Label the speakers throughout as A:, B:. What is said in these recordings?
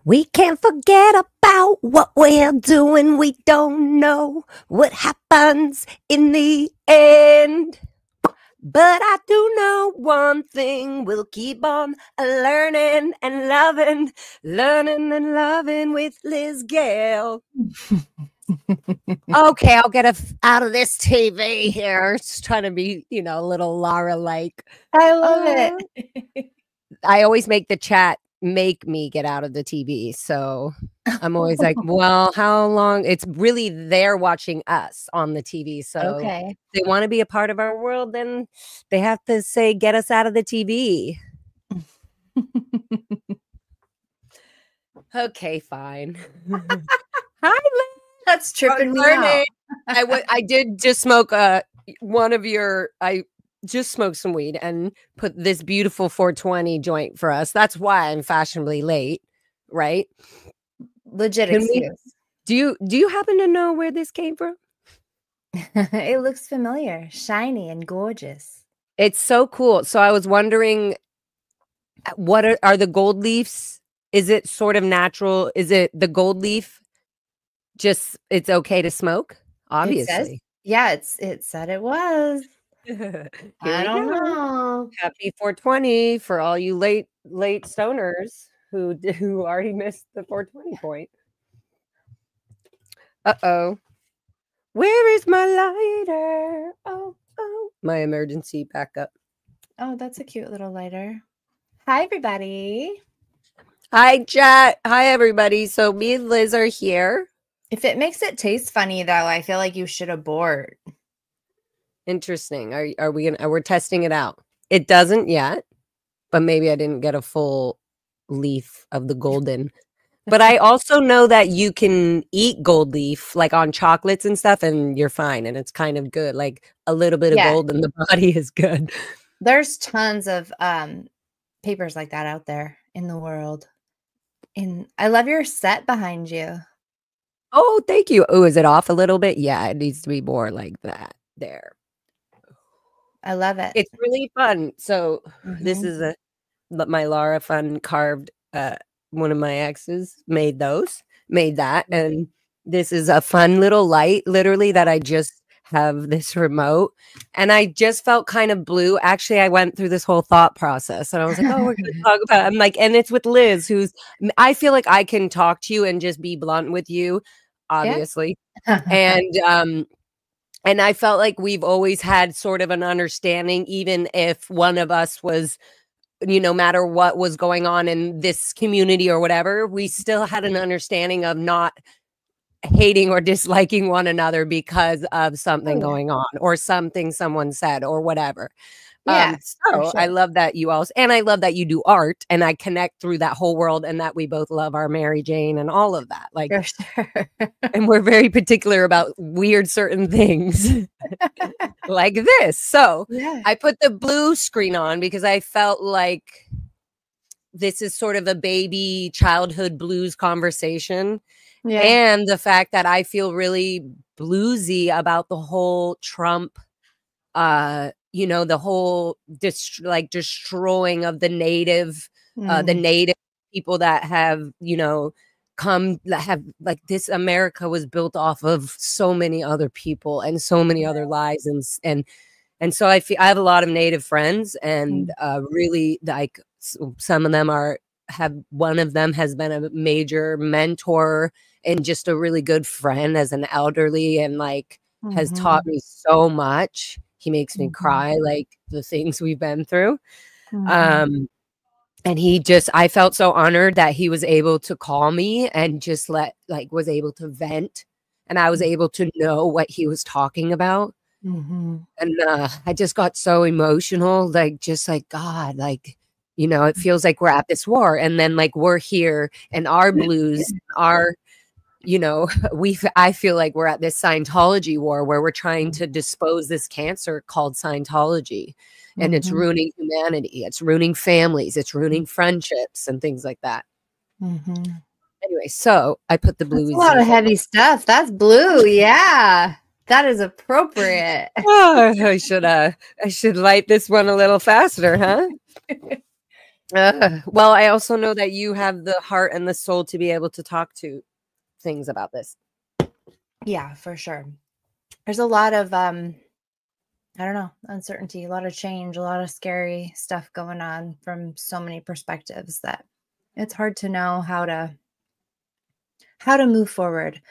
A: We can't forget about what we're doing. We don't know what happens in the end. But I do know one thing. We'll keep on learning and loving with Liz Gale. Okay, I'll get out of this TV here. It's trying to be, you know, a little Lara-like.
B: I love it.
A: I always make the chat make me get out of the TV. So I'm always like, well, how long? It's really they're watching us on the TV. So
B: okay,
A: they want to be a part of our world, then they have to say, get us out of the TV. Okay, fine. Hi, Liz.
B: That's tripping me out.
A: I did just smoke I just smoked some weed and put this beautiful 420 joint for us. That's why I'm fashionably late, right?
B: Legit excuse.
A: Do you happen to know where this came from?
B: It looks familiar, shiny and gorgeous.
A: It's so cool. So I was wondering, what are the gold leaves? Is it sort of natural? Is it the gold leaf? Just it's okay to smoke? Obviously.
B: It said it was. I don't know.
A: Happy 420 for all you late stoners who already missed the 420 point. Uh-oh. Where is my lighter? Oh, my emergency backup.
B: Oh, that's a cute little lighter. Hi, everybody.
A: Hi, chat. Hi, everybody. So me and Liz are here.
B: If it makes it taste funny, though, I feel like you should abort.
A: Interesting. We're testing it out. It doesn't yet, but maybe I didn't get a full leaf of the golden. But I also know that you can eat gold leaf like on chocolates and stuff, and you're fine, and it's kind of good. Like a little bit of gold in the body is good.
B: There's tons of papers like that out there in the world. And I love your set behind you.
A: Oh, thank you. Oh, is it off a little bit? Yeah, it needs to be more like that. There.
B: I love it.
A: It's really fun. So this is my Lara fun carved. One of my exes made that. And this is a fun little light, literally, that I just have this remote. And I just felt kind of blue. Actually, I went through this whole thought process and I was like, oh, we're going to talk about it. I'm like, and it's with Liz, I feel like I can talk to you and just be blunt with you, obviously. Yeah. And I felt like we've always had sort of an understanding, even if one of us was, no matter what was going on in this community or whatever, we still had an understanding of not hating or disliking one another because of something going on or something someone said or whatever.
B: Yeah.
A: So I love that you also, and I love that you do art and I connect through that whole world and that we both love our Mary Jane and all of that. Like, and we're very particular about weird certain things like this. So I put the blue screen on because I felt like this is sort of a baby childhood blues conversation. Yeah. And the fact that I feel really bluesy about the whole Trump, the whole destroying of the native people that have, like this America was built off of so many other people and so many other lives. And so I have a lot of native friends and really like some of them one of them has been a major mentor and just a really good friend as an elderly and like has taught me so much. He makes me cry, like the things we've been through. And I felt so honored that he was able to call me and just was able to vent. And I was able to know what he was talking about. And I just got so emotional, like, just like, God, like, you know, it feels like we're at this war, and then like we're here and our blues, our, you know, I feel like we're at this Scientology war where we're trying to dispose this cancer called Scientology, and it's ruining humanity, it's ruining families, it's ruining friendships and things like that. Anyway, so I put the blues.
B: That's a lot of heavy stuff. That's blue. Yeah. That is appropriate.
A: Oh, I should light this one a little faster, huh? Well, I also know that you have the heart and the soul to be able to talk to things about this.
B: Yeah, for sure. There's a lot of I don't know, uncertainty, a lot of change, a lot of scary stuff going on from so many perspectives that it's hard to know how to move forward.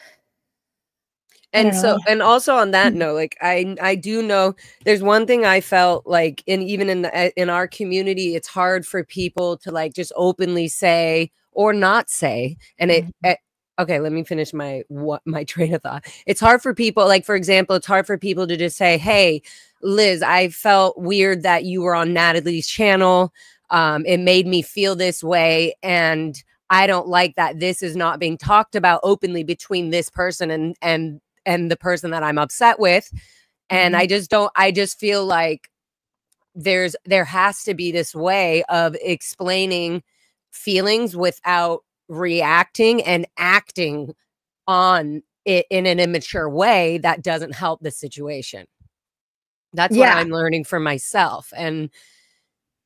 A: And so, and also on that note, like I do know there's one thing I felt like even in our community, it's hard for people to like just openly say or not say. And okay, let me finish my train of thought. It's hard for people, like, for example, it's hard for people to just say, hey, Liz, I felt weird that you were on Natalie's channel. It made me feel this way. And I don't like that this is not being talked about openly between this person and the person that I'm upset with. And I just feel like there has to be this way of explaining feelings without reacting and acting on it in an immature way that doesn't help the situation. That's what I'm learning for myself. And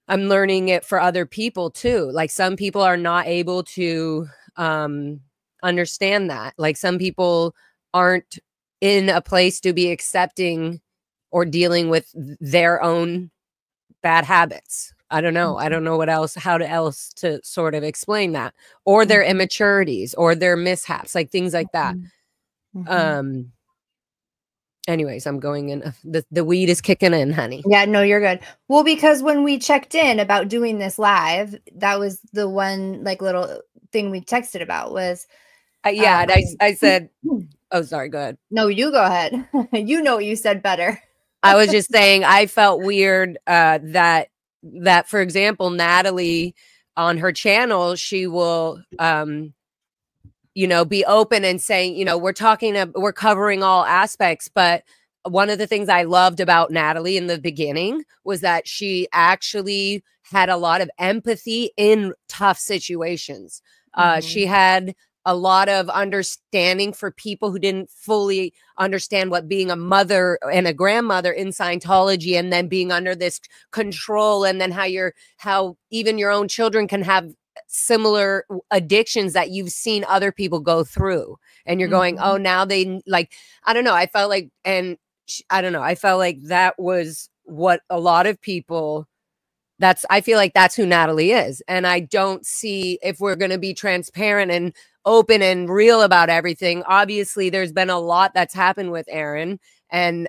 A: I'm learning it for other people too. Like some people are not able to understand that. Like some people aren't in a place to be accepting or dealing with their own bad habits. I don't know. I don't know how to sort of explain that, or their immaturities or their mishaps, like things like that. Anyways, I'm going in. The weed is kicking in, honey.
B: Yeah, no, you're good. Well, because when we checked in about doing this live, that was the one like little thing we texted about was.
A: Yeah, and I said, oh, sorry, go ahead.
B: No, you go ahead. You know what you said better.
A: I was just saying I felt weird that for example, Natalie on her channel, she will you know, be open and saying, you know, we're covering all aspects. But one of the things I loved about Natalie in the beginning was that she actually had a lot of empathy in tough situations. She had a lot of understanding for people who didn't fully understand what being a mother and a grandmother in Scientology, and then being under this control, and then how even your own children can have similar addictions that you've seen other people go through, and you're going, oh, now they like, I don't know. I felt like, I don't know. I felt like that was what a lot of people. I feel like that's who Natalie is. And I don't see, if we're going to be transparent and open and real about everything, obviously there's been a lot that's happened with Aaron, and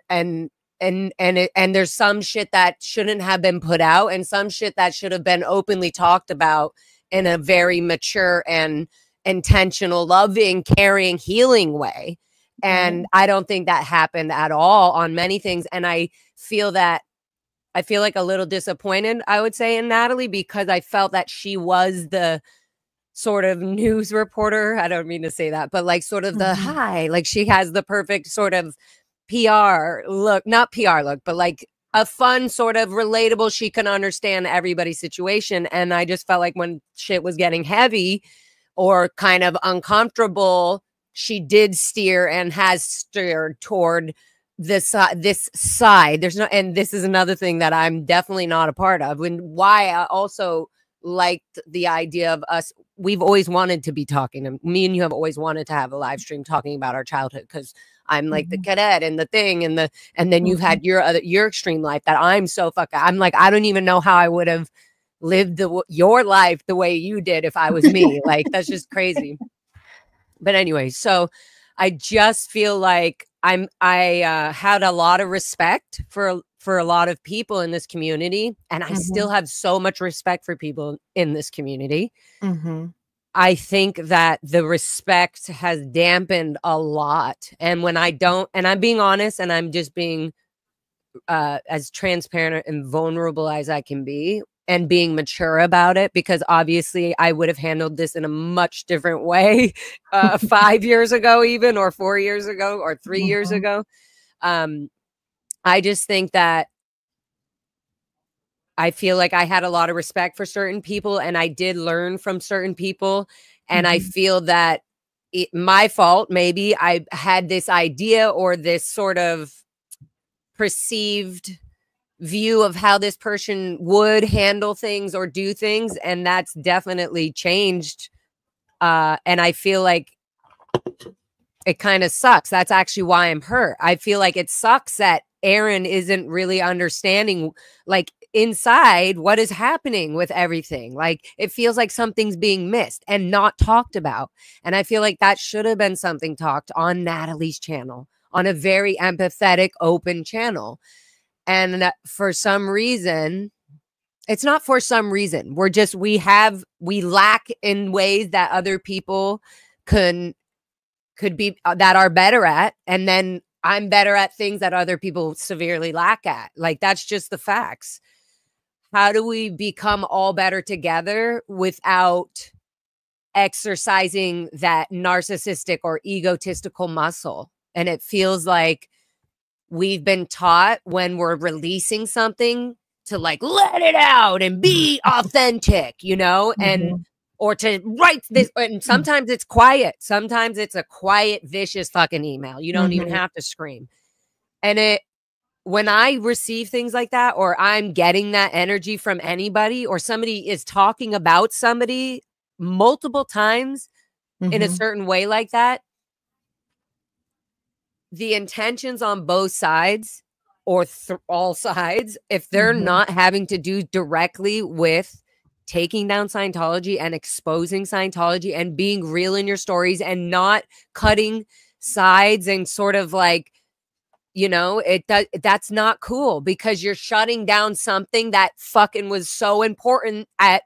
A: there's some shit that shouldn't have been put out, and some shit that should have been openly talked about in a very mature and intentional, loving, caring, healing way. And I don't think that happened at all on many things. And I feel like a little disappointed, I would say, in Natalie, because I felt that she was the sort of news reporter. I don't mean to say that, but like sort of the like she has the perfect sort of PR look, not PR look, but like a fun sort of relatable, she can understand everybody's situation. And I just felt like when shit was getting heavy or kind of uncomfortable, she did steer and has steered toward this side. There's no, and this is another thing that I'm definitely not a part of, and why I also liked the idea of us. We've always wanted to be talking, and me and you have always wanted to have a live stream talking about our childhood, because I'm like the cadet and the thing and then you've had your extreme life that I'm like, I don't even know how I would have lived your life the way you did if I was me. Like, that's just crazy. But anyway, so I just feel like I had a lot of respect for a lot of people in this community, and I still have so much respect for people in this community. I think that the respect has dampened a lot. And when I don't, and I'm being honest, and I'm just being as transparent and vulnerable as I can be, and being mature about it, because obviously I would have handled this in a much different way 5 years ago, even, or 4 years ago, or 3 years ago. I just think that I feel like I had a lot of respect for certain people, and I did learn from certain people. And I feel that my fault, maybe I had this idea or this sort of perceived view of how this person would handle things or do things. And that's definitely changed. And I feel like it kind of sucks. That's actually why I'm hurt. I feel like it sucks that Aaron isn't really understanding, like, inside what is happening with everything. Like, it feels like something's being missed and not talked about. And I feel like that should have been something talked on Natalie's channel, on a very empathetic, open channel. And for some reason, it's not for some reason. We're just, we lack in ways that other people could be, that are better at. And then I'm better at things that other people severely lack at. Like, that's just the facts. How do we become all better together without exercising that narcissistic or egotistical muscle? And it feels like we've been taught when we're releasing something to, like, let it out and be authentic, you know, and or to write this. And sometimes it's quiet. Sometimes it's a quiet, vicious fucking email. You don't even have to scream. And when I receive things like that, or I'm getting that energy from anybody, or somebody is talking about somebody multiple times in a certain way like that, the intentions on both sides, or all sides, if they're not having to do directly with taking down Scientology and exposing Scientology and being real in your stories and not cutting sides and sort of like, you know, that's not cool, because you're shutting down something that fucking was so important at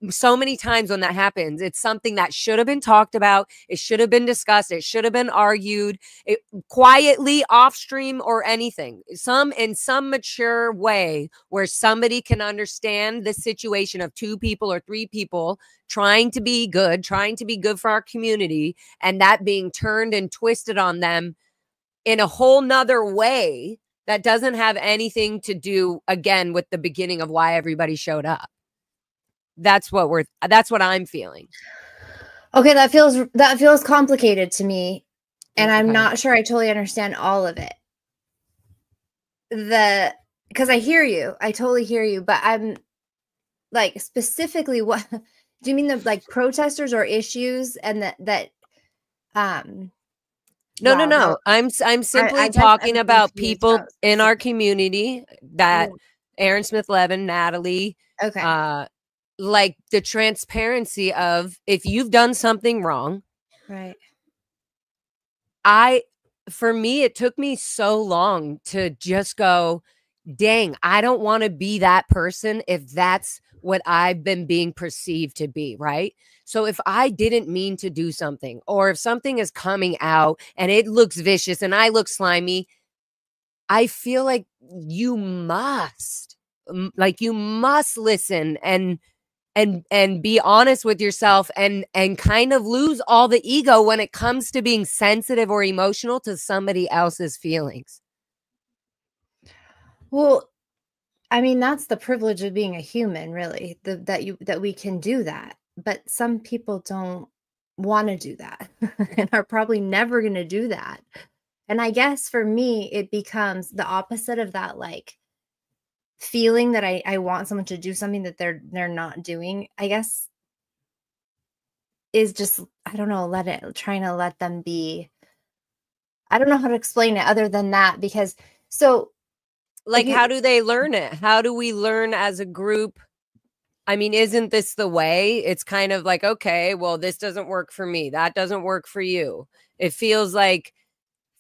A: so many times. When that happens, it's something that should have been talked about. It should have been discussed. It should have been argued quietly off stream or anything, in some mature way where somebody can understand the situation of 2 people or 3 people trying to be good for our community, and that being turned and twisted on them in a whole nother way that doesn't have anything to do, again, with the beginning of why everybody showed up. That's what I'm feeling.
B: Okay, that feels complicated to me, and I'm not sure I totally understand all of it. Because I hear you, I totally hear you, but I'm like, specifically, what do you mean? The, like, protesters or issues, and that
A: No. I'm simply talking about people in our community that Aaron Smith-Levin, Natalie, like the transparency of, if you've done something wrong,
B: right?
A: For me, it took me so long to just go, dang, I don't want to be that person if that's what I've been being perceived to be, right? So if I didn't mean to do something, or if something is coming out and it looks vicious and I look slimy, I feel like you must listen and be honest with yourself, and kind of lose all the ego when it comes to being sensitive or emotional to somebody else's feelings.
B: Well, I mean, that's the privilege of being a human, really, that we can do that. But some people don't want to do that and are probably never going to do that. And I guess for me, it becomes the opposite of that, like, feeling that I want someone to do something that they're not doing, I guess, is just, I don't know, trying to let them be. I don't know how to explain it other than that, because like,
A: how do they learn it? How do we learn as a group? I mean, isn't this the way? It's kind of like, okay, well, this doesn't work for me. That doesn't work for you. It feels like,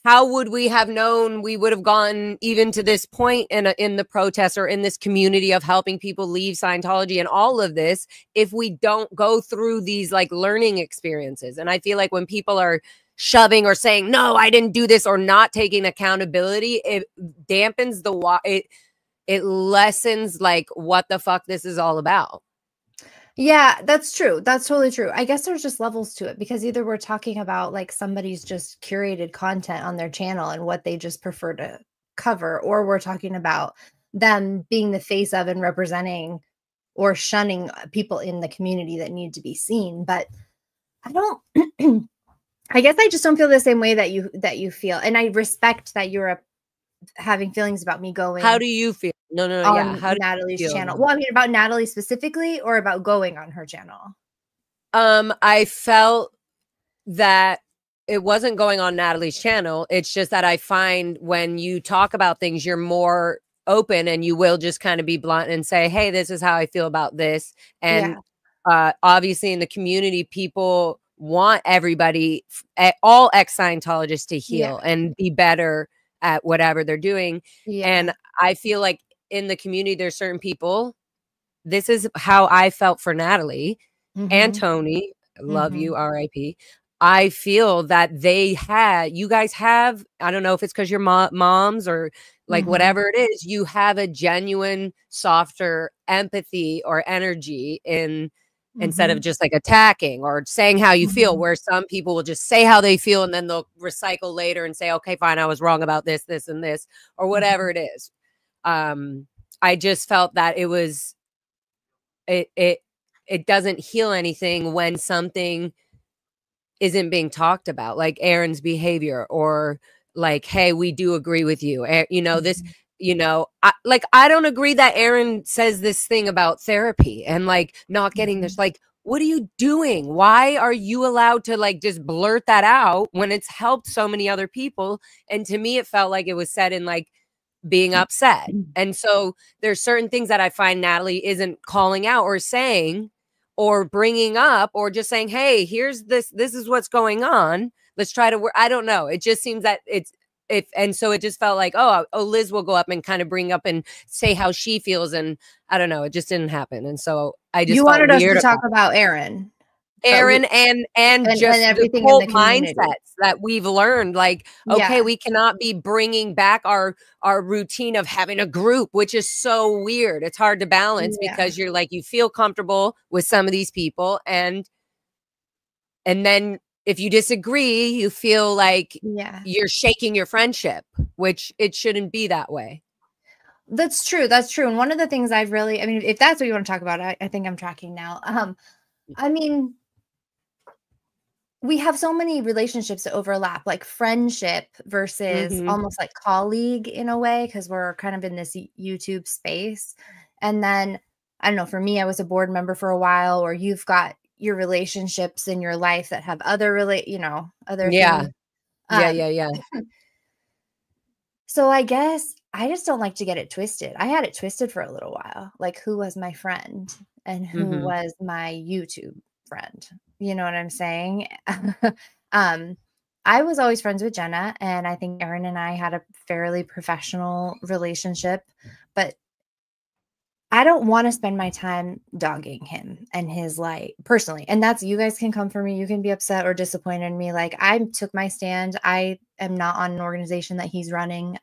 A: how would we have known we would have gotten even to this point in the protest, or in this community of helping people leave Scientology and all of this, if we don't go through these, like, learning experiences? And I feel like when people are shoving or saying, no, I didn't do this, or not taking accountability, it dampens it lessens like what the fuck this is all about.
B: Yeah, that's true. That's totally true. I guess there's just levels to it, because either we're talking about like somebody's just curated content on their channel and what they just prefer to cover, or we're talking about them being the face of and representing or shunning people in the community that need to be seen. But I don't I guess I just don't feel the same way that you feel. And I respect that you're having feelings about me going.
A: How do you feel? No, yeah.
B: On
A: How do
B: Natalie's
A: you feel?
B: channel? Well, I mean, about Natalie specifically, or about going on her channel?
A: I felt that it wasn't going on Natalie's channel. It's just that I find when you talk about things, you're more open, and you will just kind of be blunt and say, hey, this is how I feel about this. And obviously in the community, people want everybody, all ex-Scientologists, to heal and be better at whatever they're doing. And I feel like in the community, there's certain people, this is how I felt for Natalie and Tony. Love you, RIP. I feel that you guys have, I don't know if it's because you're moms or like whatever it is, you have a genuine, softer empathy or energy instead of just like attacking or saying how you feel, where some people will just say how they feel and then they'll recycle later and say, okay, fine, I was wrong about this, this, and this, or whatever it is. I just felt that it doesn't heal anything when something isn't being talked about, like Aaron's behavior, or like, hey, we do agree with you. You know, this, you know, I don't agree that Aaron says this thing about therapy and like not getting this. Like, what are you doing? Why are you allowed to like just blurt that out when it's helped so many other people? And to me, it felt like it was said in like being upset. And so there's certain things that I find Natalie isn't calling out or saying or bringing up, or just saying, hey, here's this is what's going on. Let's try to work. I don't know. It just seems that and so it just felt like, oh, Liz will go up and kind of bring up and say how she feels. And I don't know, it just didn't happen. And so I just
B: wanted us to talk about Aaron
A: and just
B: everything
A: the whole
B: in the community.
A: mindsets that we've learned. Like, okay, we cannot be bringing back our routine of having a group, which is so weird. It's hard to balance because you're like, you feel comfortable with some of these people, and then if you disagree, you feel like you're shaking your friendship, which it shouldn't be that way.
B: That's true. That's true. And one of the things I mean, if that's what you want to talk about, I think I'm tracking now. I mean, we have so many relationships that overlap, like friendship versus almost like colleague in a way, because we're kind of in this YouTube space. And then, I don't know, for me, I was a board member for a while, or you've got your relationships in your life that have other other things.
A: Yeah.
B: So I guess I just don't like to get it twisted. I had it twisted for a little while, like who was my friend and who was my YouTube friend. You know what I'm saying? I was always friends with Jenna, and I think Aaron and I had a fairly professional relationship, but I don't want to spend my time dogging him and his light personally. And that's, you guys can come for me. You can be upset or disappointed in me. Like, I took my stand. I am not on an organization that he's running.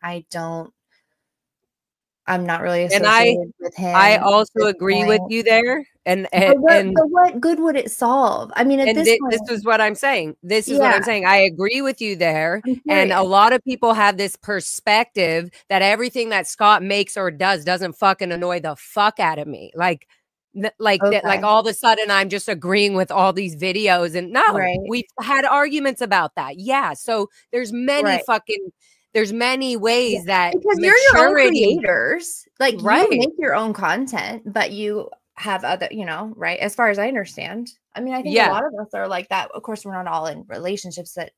B: I'm not really associated with him.
A: I also agree with you there. And
B: what good would it solve? I mean, at this point,
A: this is what I'm saying. This is what I'm saying. I agree with you there. And a lot of people have this perspective that everything that Scott makes or doesn't fucking annoy the fuck out of me. Like all of a sudden I'm just agreeing with all these videos. And no, we've had arguments about that. Yeah. So there's many there's many ways that,
B: because you're your own creators, like you make your own content, but you have other, right? As far as I understand. I mean, I think a lot of us are like that. Of course, we're not all in relationships that,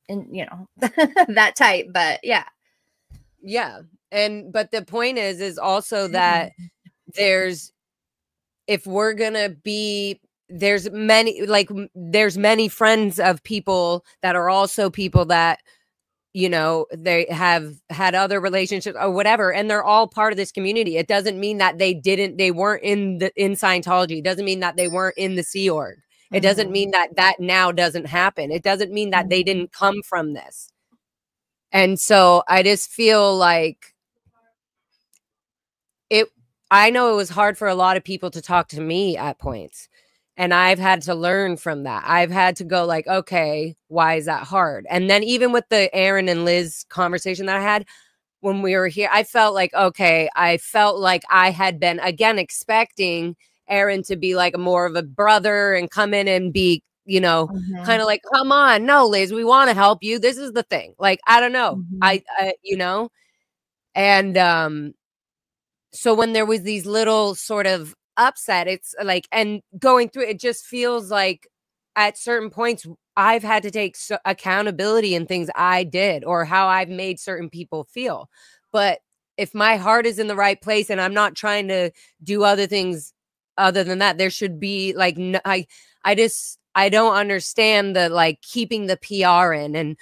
B: that type, but yeah.
A: But the point is also that if we're gonna be, there's many friends of people that are also people that, they have had other relationships or whatever, and they're all part of this community. It doesn't mean that they weren't in Scientology. It doesn't mean that they weren't in the Sea Org. It doesn't mean that that now doesn't happen. It doesn't mean that they didn't come from this. And so I just feel like I know it was hard for a lot of people to talk to me at points. And I've had to learn from that. I've had to go like, okay, why is that hard? And then even with the Aaron and Liz conversation that I had when we were here, I felt like, okay, I felt like I had been, again, expecting Aaron to be like more of a brother and come in and be, you know, kind of like, come on, no, Liz, we want to help you. This is the thing. Like, I don't know. I you know, and so when there was these little sort of upset, it's like, and going through it just feels like at certain points I've had to take accountability in things I did or how I've made certain people feel. But if my heart is in the right place and I'm not trying to do other things other than that, there should be like, I don't understand the like keeping the PR in, and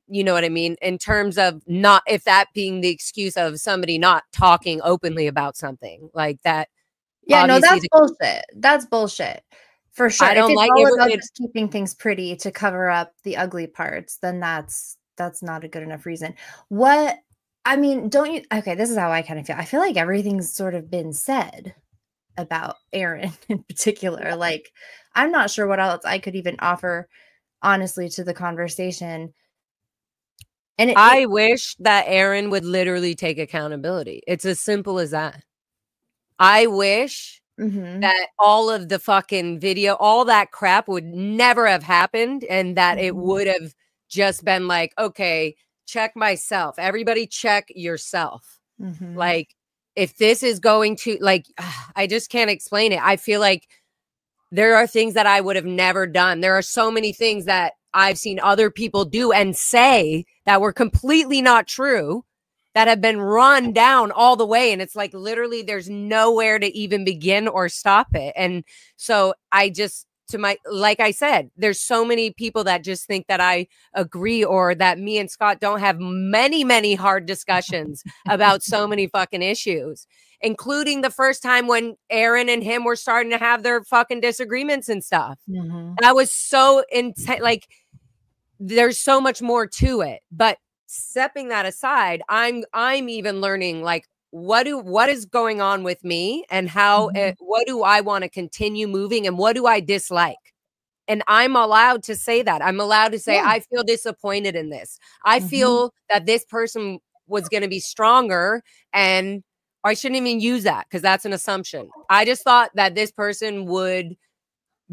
A: you know what I mean? In terms of not, if that being the excuse of somebody not talking openly about something like that.
B: Yeah, no, that's bullshit. That's bullshit. For sure.
A: I don't
B: if it's
A: like
B: all
A: it,
B: about just keeping things pretty to cover up the ugly parts, then that's not a good enough reason. What, I mean, don't you, okay, this is how I kind of feel. I feel like everything's sort of been said about Aaron in particular. Like, I'm not sure what else I could even offer, honestly, to the conversation. And
A: I wish that Aaron would literally take accountability. It's as simple as that. I wish that all of the fucking video, all that crap would never have happened, and that it would have just been like, okay, check myself. Everybody check yourself. Like, if this is going to, like, I just can't explain it. I feel like there are things that I would have never done. There are so many things that I've seen other people do and say that were completely not true, that have been run down all the way. And it's like, literally, there's nowhere to even begin or stop it. And so I just, like I said, there's so many people that just think that I agree, or that me and Scott don't have many, many hard discussions about so many fucking issues, including the first time when Aaron and him were starting to have their fucking disagreements and stuff. That was so intense. Like, there's so much more to it. But stepping that aside, I'm even learning, like, what is going on with me, and how what do I want to continue moving, and what do I dislike? And I'm allowed to say that. I'm allowed to say, I feel disappointed in this. I feel that this person was going to be stronger, and I shouldn't even use that because that's an assumption. I just thought that this person would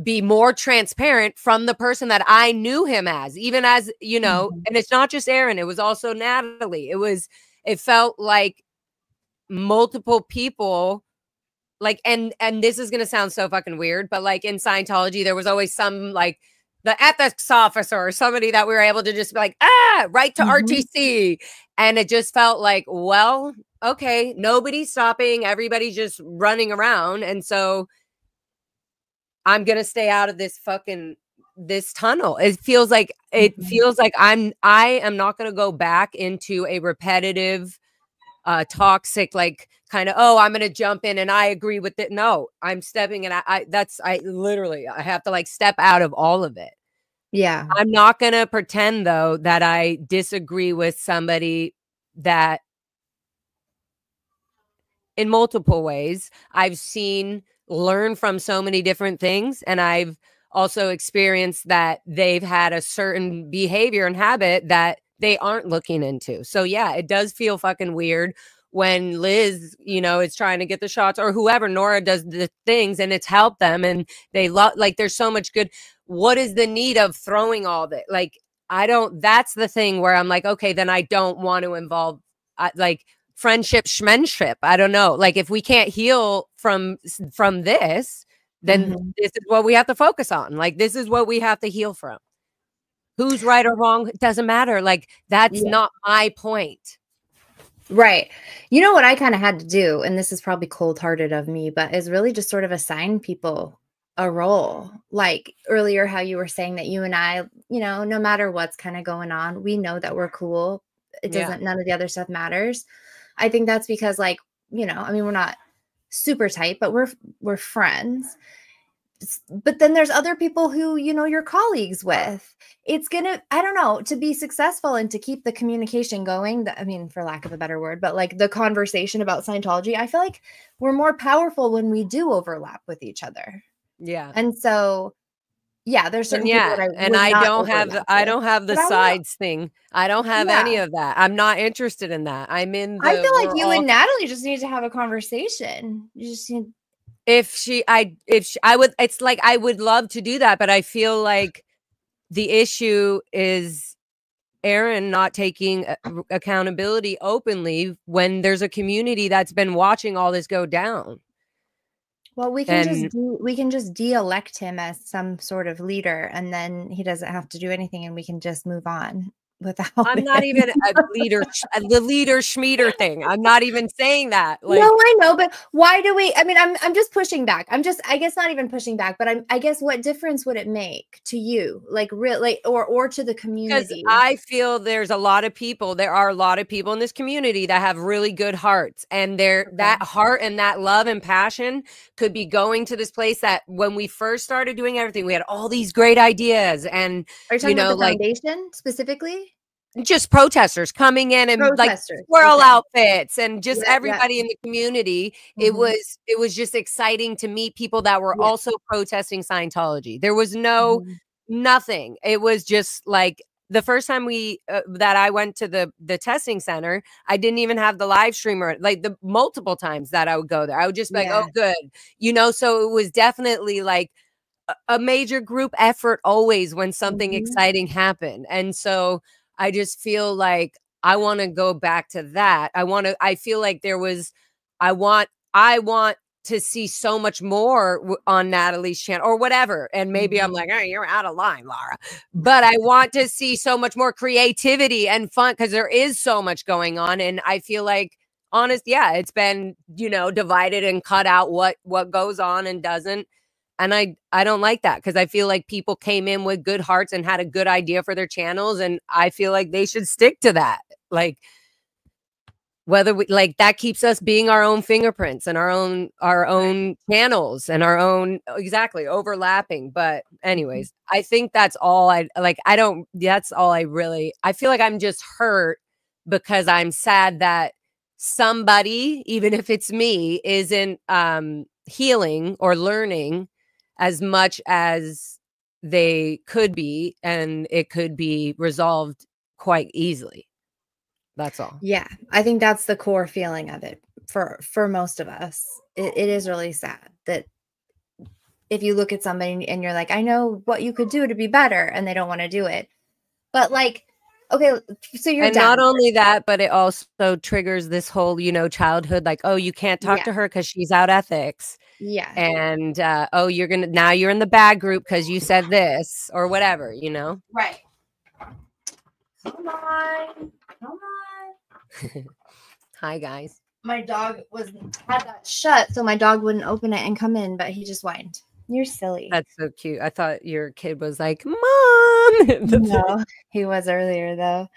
A: be more transparent from the person that I knew him as, even as, you know, and it's not just Aaron, it was also Natalie. It felt like multiple people, like, and this is going to sound so fucking weird, but like in Scientology, there was always some, like, the ethics officer or somebody that we were able to just be like, right to RTC. And it just felt like, well, okay, nobody's stopping, everybody's just running around. And so I'm going to stay out of this tunnel. It feels like I am not going to go back into a repetitive, toxic, like, kind of, I'm going to jump in and I agree with it. No, I'm stepping in. I literally have to like step out of all of it.
B: Yeah.
A: I'm not going to pretend though that I disagree with somebody that in multiple ways I've seen learn from so many different things. And I've also experienced that they've had a certain behavior and habit that they aren't looking into. So yeah, it does feel fucking weird when Liz, you know, is trying to get the shots, or whoever, Nora, does the things and it's helped them and they love, like, there's so much good. What is the need of throwing all that? Like, that's the thing where I'm like, okay, then I don't want to involve, like, friendship, schmenship. I don't know. Like, if we can't heal from this, then this is what we have to focus on. Like, this is what we have to heal from. Who's right or wrong, it doesn't matter. Like, that's not my point.
B: Right. You know what I kind of had to do, and this is probably cold-hearted of me, but is really just sort of assign people a role. Like earlier, how you were saying that you and I, you know, no matter what's kind of going on, we know that we're cool. It doesn't, none of the other stuff matters. I think that's because, like, you know, I mean, we're not super tight, but we're friends. but then there's other people who, you know, you're colleagues with. It's gonna, I don't know, to be successful and to keep the communication going, I mean, for lack of a better word, but like the conversation about Scientology, I feel like we're more powerful when we do overlap with each other.
A: Yeah.
B: And so, yeah, there's certain people that I
A: and
B: would
A: I
B: not
A: don't have
B: overlap
A: I
B: with,
A: don't have the
B: but I want,
A: sides thing. I don't have any
B: yeah.
A: of that. I'm not interested in that. I'm in
B: I
A: the
B: feel like
A: we're
B: you
A: all
B: and Natalie just need to have a conversation. You just need,
A: I would, it's like I would love to do that, but I feel like the issue is Aaron not taking accountability openly when there's a community that's been watching all this go down.
B: well, we can just de-elect him as some sort of leader, and then he doesn't have to do anything, and we can just move on without
A: I'm
B: him.
A: not even a leader, the leader schmeeder thing. I'm not even saying that. Like,
B: No, I know, but why do we? I mean, I'm just pushing back. I guess not even pushing back, but I guess what difference would it make to you, like really, or to the
A: because
B: community?
A: I feel there are a lot of people in this community that have really good hearts, and that heart and that love and passion could be going to this place that when we first started doing everything, we had all these great ideas, and
B: Are you talking about the foundation specifically?
A: just protesters coming in and like
B: Protesters,
A: squirrel
B: okay.
A: outfits and just
B: Yeah,
A: everybody in the community. It was just exciting to meet people that were also protesting Scientology. There was nothing. It was just like the first time that I went to the testing center, I didn't even have the live streamer. Like the multiple times that I would go there, I would just be like, oh, good, you know. So it was definitely like a major group effort always when something exciting happened, and so I just feel like I want to go back to that. I feel like I want to see so much more on Natalie's channel or whatever. And maybe I'm like, hey, you're out of line, Laura. But I want to see so much more creativity and fun because there is so much going on. And I feel like, it's been, divided and cut out what goes on and doesn't. And I don't like that because I feel like people came in with good hearts and had a good idea for their channels. And I feel like they should stick to that. Like, whether we like that keeps us being our own fingerprints and our own channels and our own overlapping. But anyways, I think that's all that's all I feel like I'm just hurt because I'm sad that somebody, even if it's me, isn't healing or learning as much as they could be, and it could be resolved quite easily. That's all.
B: Yeah, I think that's the core feeling of it for most of us. It is really sad that if you look at somebody and you're like, I know what you could do to be better, and they don't want to do it. But like, okay, so you're
A: and not only that, but it also triggers this whole, childhood, like, oh, you can't talk to her because she's out ethics.
B: Yeah.
A: And oh, you're in the bad group because you said this or whatever,
B: Right. Come on. Come on.
A: Hi, guys.
B: My dog had that shut, so my dog wouldn't open it and come in, but he just whined. You're silly.
A: That's so cute. I thought your kid was like, Mom.
B: No, he was earlier though.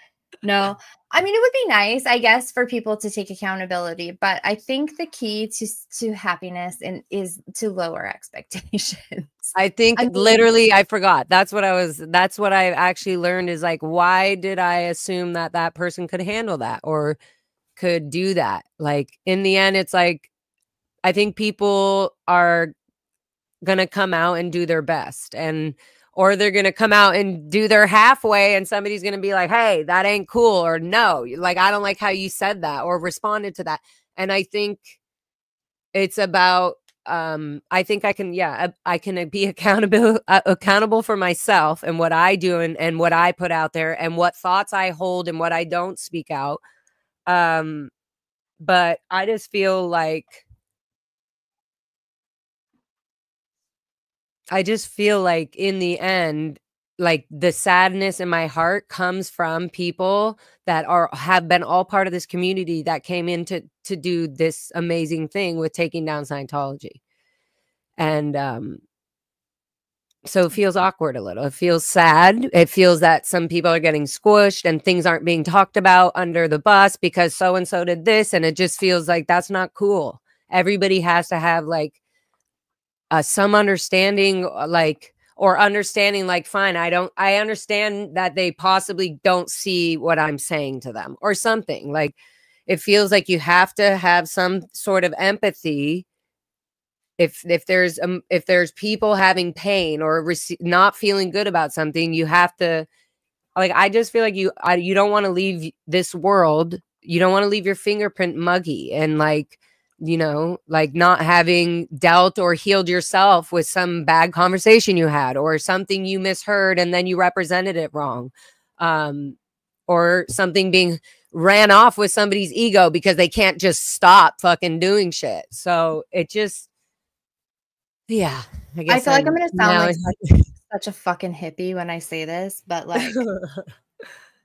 B: No, I mean, it would be nice, I guess, for people to take accountability, but I think the key to happiness is to lower expectations.
A: I think literally, I forgot. That's what I actually learned is like, why did I assume that person could handle that or could do that? Like, in the end, it's like, I think people are going to come out and do their best, or they're going to come out and do their halfway, and somebody's going to be like, hey, that ain't cool, or no, like, I don't like how you said that or responded to that. And I think it's about, I think I can be accountable for myself and what I do and what I put out there and what thoughts I hold and what I don't speak out. But I just feel like, in the end, like, the sadness in my heart comes from people that have been all part of this community that came in to do this amazing thing with taking down Scientology. And so it feels awkward a little. It feels sad. It feels that some people are getting squished and things aren't being talked about under the bus because so-and-so did this. And it just feels like that's not cool. Everybody has to have like some understanding, like, or understanding, like, fine, I understand that they possibly don't see what I'm saying to them or something. Like, it feels like you have to have some sort of empathy if there's people having pain or not feeling good about something. You have to, like, I just feel like you don't want to leave this world. You don't want to leave your fingerprint muggy and, like, you know, like, not having dealt or healed yourself with some bad conversation you had or something you misheard and then you represented it wrong, or something being ran off with somebody's ego because they can't just stop fucking doing shit. So it just, yeah, I guess
B: I feel like I'm gonna sound like such a fucking hippie when I say this, but, like,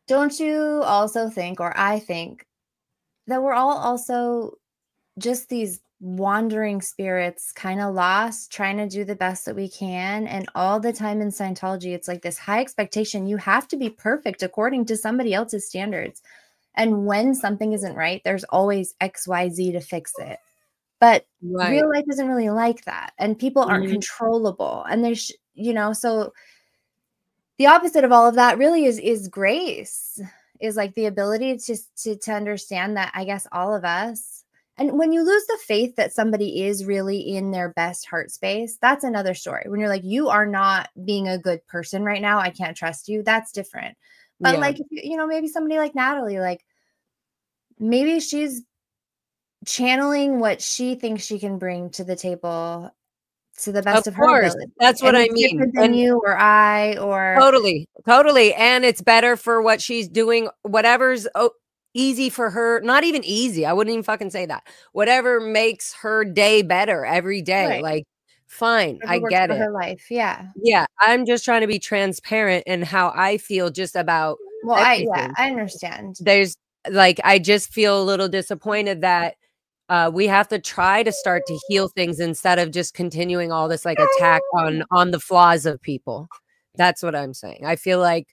B: don't you also think, or I think, that we're all also just these wandering spirits, kind of lost, trying to do the best that we can. And all the time in Scientology, it's like this high expectation. You have to be perfect according to somebody else's standards. And when something isn't right, there's always XYZ to fix it. But real life isn't really like that. And people aren't controllable. And there's, you know, so the opposite of all of that really is grace, is like the ability to understand that, I guess, all of us. And when you lose the faith that somebody is really in their best heart space, that's another story. When you're like, you are not being a good person right now, I can't trust you, that's different. But like, if you know, maybe somebody like Natalie, like, maybe she's channeling what she thinks she can bring to the table to the best of her ability.
A: That's what I mean.
B: Different than you or I, or
A: totally. And it's better for what she's doing, whatever's easy for her. Not even easy, I wouldn't even fucking say that. Whatever makes her day better every day. Like, fine, I get it.
B: Her life, yeah.
A: I'm just trying to be transparent in how I feel just about everything.
B: I understand.
A: There's, like, I just feel a little disappointed that we have to try to start to heal things instead of just continuing all this, like, attack on the flaws of people. That's what I'm saying. I feel like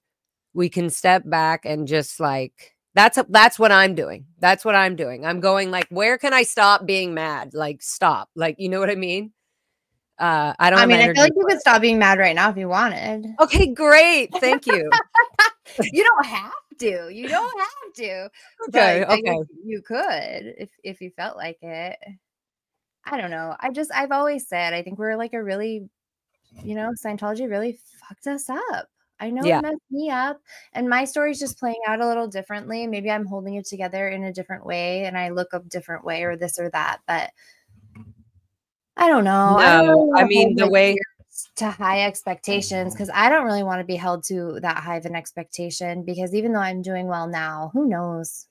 A: we can step back and just, like, that's what I'm doing. That's what I'm doing. I'm going, like, where can I stop being mad? Like, stop. Like, you know what I mean? I don't have energy.
B: I feel like you could stop being mad right now if you wanted.
A: Okay, great. Thank you.
B: You don't have to. You don't have to.
A: Okay.
B: You could if you felt like it. I don't know. I've always said, I think we're like a really, you know, Scientology really fucked us up. I know it messed me up, and my story's just playing out a little differently. Maybe I'm holding it together in a different way and I look a different way or this or that, but I don't know.
A: No, I mean, the way
B: to high expectations, because I don't really want to be held to that high of an expectation, because even though I'm doing well now, who knows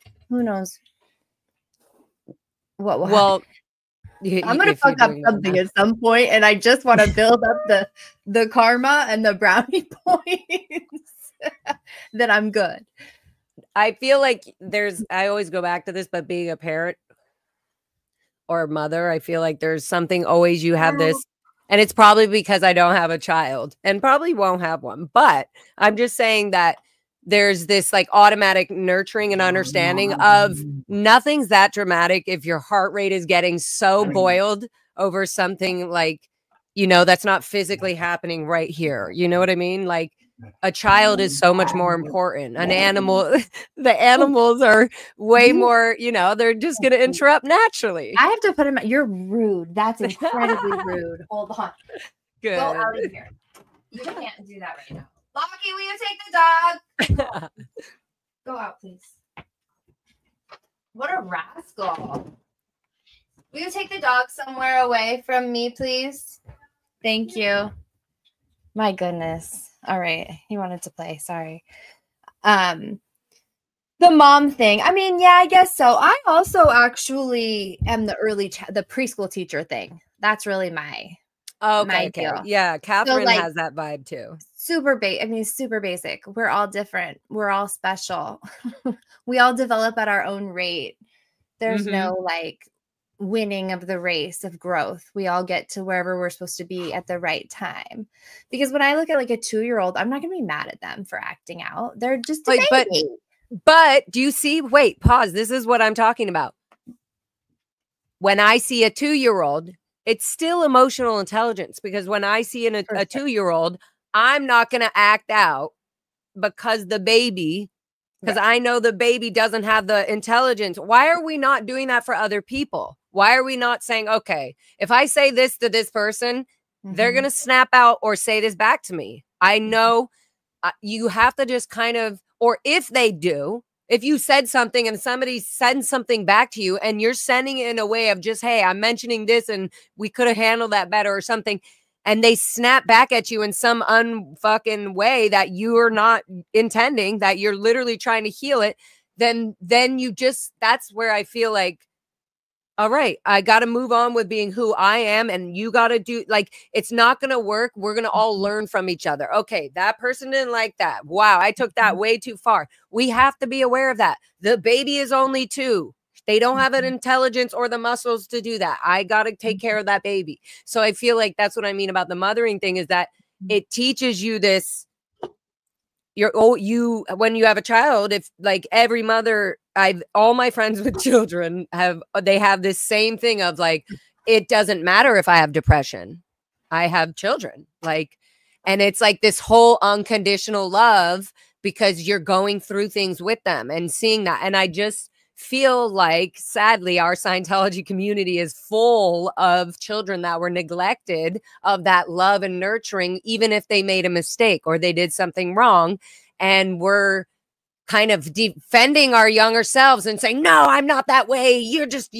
B: what will happen. I'm gonna fuck up something at some point, and I just want to build up the karma and the brownie points that I'm good.
A: I feel like I always go back to this, but being a parent or a mother, I feel like there's something always you have this, and it's probably because I don't have a child and probably won't have one, but I'm just saying that there's this, like, automatic nurturing and understanding of nothing's that dramatic if your heart rate is getting so boiled over something, like, you know, that's not physically happening right here. You know what I mean? Like, a child is so much more important. An animal, the animals are way more, you know, they're just going to interrupt naturally.
B: I have to put him, you're rude. That's incredibly rude. Hold on.
A: Good.
B: Go out of here. You can't do that right now. Lockie, will you take the dog? Go out, please. What a rascal. Will you take the dog somewhere away from me, please? Thank you. My goodness. All right. He wanted to play. Sorry. The mom thing. I mean, yeah, I guess so. I also actually am the preschool teacher thing. That's really my deal.
A: Yeah, Catherine, so, like, has that vibe too.
B: Super basic. We're all different. We're all special. We all develop at our own rate. There's no, like, winning of the race of growth. We all get to wherever we're supposed to be at the right time. Because when I look at, like, a 2-year-old, I'm not gonna be mad at them for acting out. They're just a baby.
A: But do you see? Wait, pause. This is what I'm talking about. When I see a 2-year-old it's still emotional intelligence, because when I see a 2-year-old, I'm not going to act out because I know the baby doesn't have the intelligence. Why are we not doing that for other people? Why are we not saying, okay, if I say this to this person, they're going to snap out or say this back to me. I know you have to just kind of, or if they do, if you said something and somebody sends something back to you and you're sending it in a way of just, hey, I'm mentioning this and we could have handled that better or something, and they snap back at you in some unfucking way that you are not intending, that you're literally trying to heal it, then you just, that's where I feel like, all right, I got to move on with being who I am, and you got to do, like, it's not going to work. We're going to all learn from each other. Okay, that person didn't like that. Wow, I took that way too far. We have to be aware of that. The baby is only 2. They don't have an intelligence or the muscles to do that. I got to take care of that baby. So I feel like that's what I mean about the mothering thing, is that it teaches you this. When you have a child, if like every mother, all my friends with children have this same thing of like, it doesn't matter if I have depression, I have children, like, and it's like this whole unconditional love because you're going through things with them and seeing that. And I just feel like, sadly, our Scientology community is full of children that were neglected of that love and nurturing, even if they made a mistake or they did something wrong. And we're kind of defending our younger selves and saying, no, I'm not that way. You're just,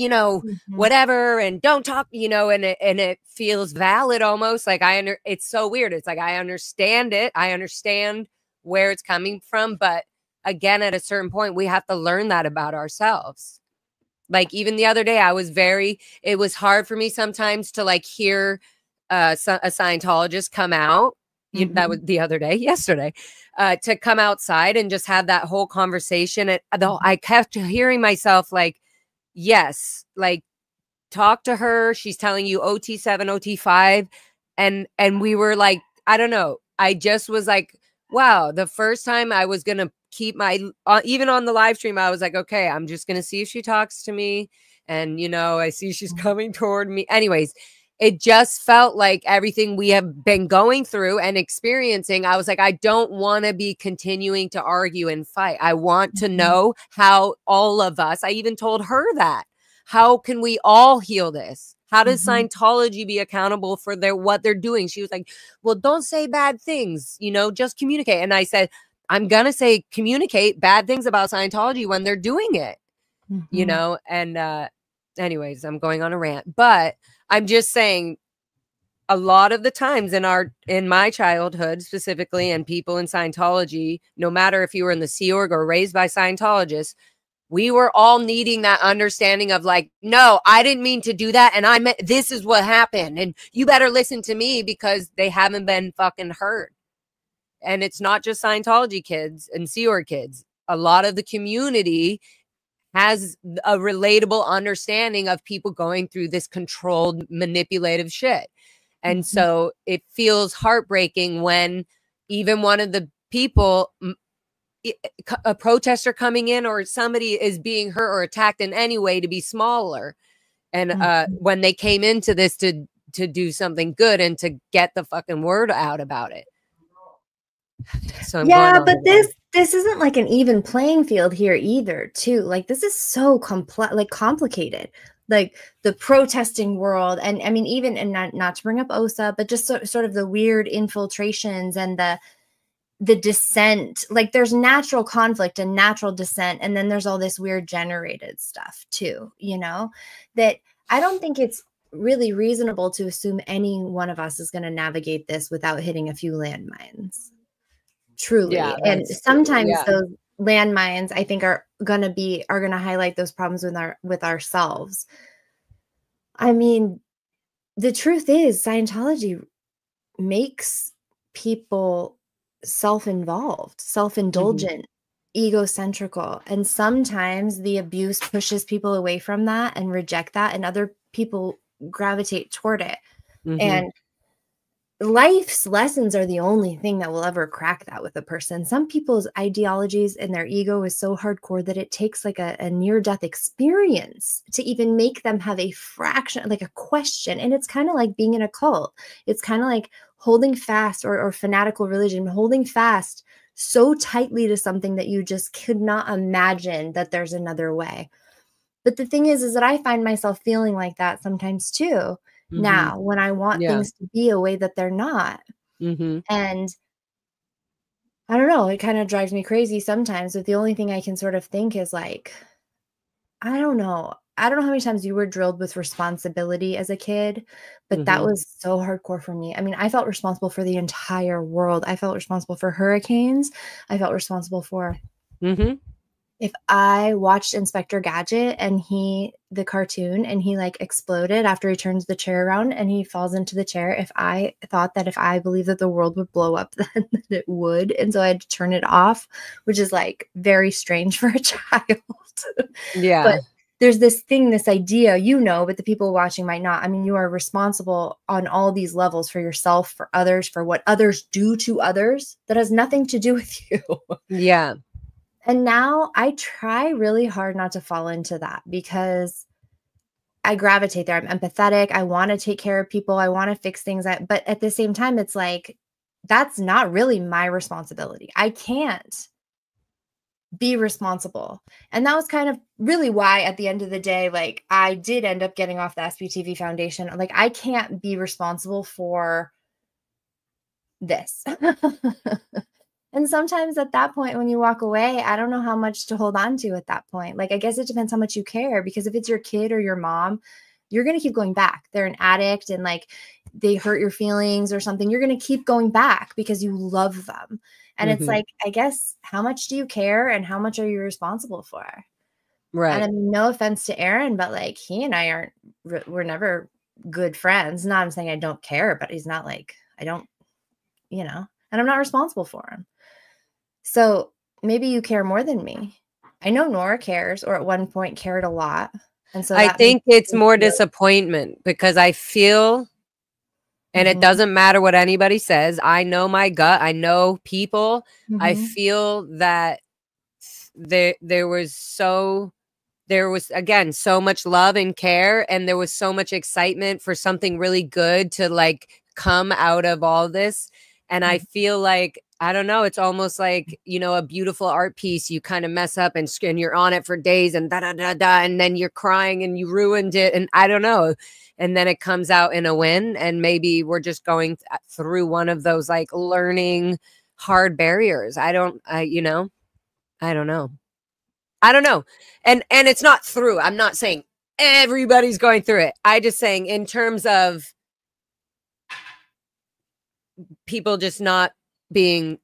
A: whatever. And don't talk, and it feels valid almost. Like it's so weird. It's like, I understand it. I understand where it's coming from. But again, at a certain point, we have to learn that about ourselves. Like even the other day, it was hard for me sometimes to like hear a Scientologist come out. That was the other day, yesterday, to come outside and just have that whole conversation. And I kept hearing myself like, yes, like talk to her. She's telling you OT7, OT5. And we were like, I don't know. I just was like, wow, the first time I was going to keep my, even on the live stream, I was like, okay, I'm just going to see if she talks to me. And, I see she's coming toward me. Anyways, it just felt like everything we have been going through and experiencing. I was like, I don't want to be continuing to argue and fight. I want to know how all of us, I even told her that, how can we all heal this? How does Scientology be accountable for what they're doing? She was like, well, don't say bad things, just communicate. And I said, I'm going to communicate bad things about Scientology when they're doing it, and anyways, I'm going on a rant, but I'm just saying a lot of the times in my childhood specifically, and people in Scientology, no matter if you were in the Sea Org or raised by Scientologists, we were all needing that understanding of like, no, I didn't mean to do that. And I meant, this is what happened. And you better listen to me, because they haven't been fucking heard. And it's not just Scientology kids and Sea Org kids. A lot of the community has a relatable understanding of people going through this controlled, manipulative shit. And so it feels heartbreaking when even one of the people, a protester coming in or somebody is being hurt or attacked in any way, to be smaller. And when they came into this to do something good and to get the fucking word out about it. So
B: but this isn't like an even playing field here either, too. Like this is so complicated. Like the protesting world, and I mean, even, and not to bring up OSA, but just sort of the weird infiltrations and the dissent. Like there's natural conflict and natural dissent, and then there's all this weird generated stuff too, that I don't think it's really reasonable to assume any one of us is going to navigate this without hitting a few landmines. Truly. And sometimes those landmines, I think, are gonna highlight those problems with ourselves. I mean, the truth is Scientology makes people self-involved, self-indulgent, egocentrical, and sometimes the abuse pushes people away from that and reject that, and other people gravitate toward it. And life's lessons are the only thing that will ever crack that with a person. Some people's ideologies and their ego is so hardcore that it takes like a near-death experience to even make them have a fraction, like a question. And it's kind of like being in a cult. It's kind of like holding fast, or fanatical religion, holding fast so tightly to something that you just could not imagine that there's another way. But the thing is that I find myself feeling like that sometimes too. Now, when I want things to be a way that they're not. And I don't know, it kind of drives me crazy sometimes. But the only thing I can sort of think is like, I don't know. I don't know how many times you were drilled with responsibility as a kid, but that was so hardcore for me. I mean, I felt responsible for the entire world. I felt responsible for hurricanes. I felt responsible for if I watched Inspector Gadget and the cartoon, and he like exploded after he turns the chair around and he falls into the chair. If I thought that if I believed that the world would blow up, then it would. And so I had to turn it off, which is like very strange for a child. But there's this thing, this idea, but the people watching might not. I mean, you are responsible on all these levels for yourself, for others, for what others do to others that has nothing to do with you. And now I try really hard not to fall into that, because I gravitate there. I'm empathetic. I want to take care of people. I want to fix things. But at the same time, it's like, that's not really my responsibility. I can't be responsible. And that was kind of really why at the end of the day, like I did end up getting off the SBTV Foundation. Like I can't be responsible for this. And sometimes at that point, when you walk away, I don't know how much to hold on to at that point. Like, I guess it depends how much you care, because if it's your kid or your mom, you're going to keep going back. They're an addict and like they hurt your feelings or something. You're going to keep going back because you love them. And it's like, I guess, how much do you care and how much are you responsible for? And I mean, no offense to Aaron, but like he and I we're never good friends. Not I'm saying I don't care, but he's not like, I don't, and I'm not responsible for him. So maybe you care more than me. I know Nora cares, or at one point cared a lot. And so
A: I think it's more disappointment, because I feel, and it doesn't matter what anybody says, I know my gut, I know people, I feel that there was again so much love and care, and there was so much excitement for something really good to like come out of all this. And I feel like, I don't know, it's almost like, a beautiful art piece, you kind of mess up and you're on it for days and and then you're crying and you ruined it. And I don't know. And then it comes out in a win. And maybe we're just going through one of those like learning hard barriers. I don't know. And it's not through. I'm not saying everybody's going through it. I just saying in terms of people just not being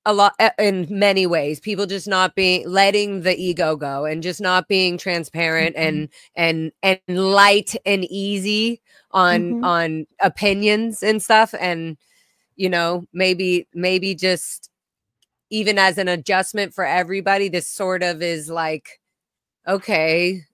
A: a lot, in many ways, people just not being, letting the ego go and just not being transparent and light and easy on opinions and stuff. And, maybe just even as an adjustment for everybody, this sort of is like, okay,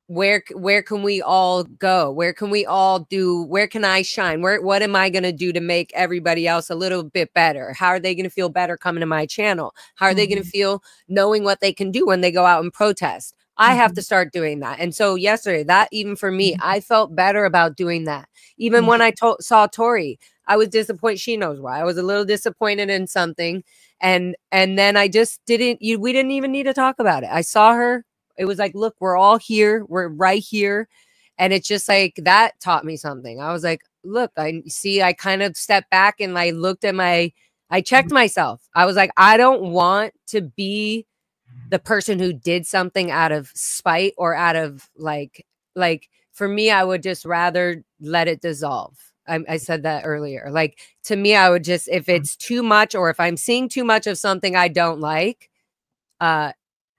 A: where can we all go? Where can we all do? Where can I shine? What am I going to do to make everybody else a little bit better? How are they going to feel better coming to my channel? How are they going to feel knowing what they can do when they go out and protest? I have to start doing that. And so yesterday, that even for me, I felt better about doing that. Even when I saw Tori, I was disappointed. She knows why. I was a little disappointed in something. And then I just we didn't even need to talk about it. I saw her. It was like, look, we're all here. We're right here. And it's just like, that taught me something. I was like, look, I kind of stepped back and I looked at I checked myself. I was like, I don't want to be the person who did something out of spite or out of like for me, I would just rather let it dissolve. I said that earlier. Like, to me, I would just, if it's too much, or if I'm seeing too much of something I don't like,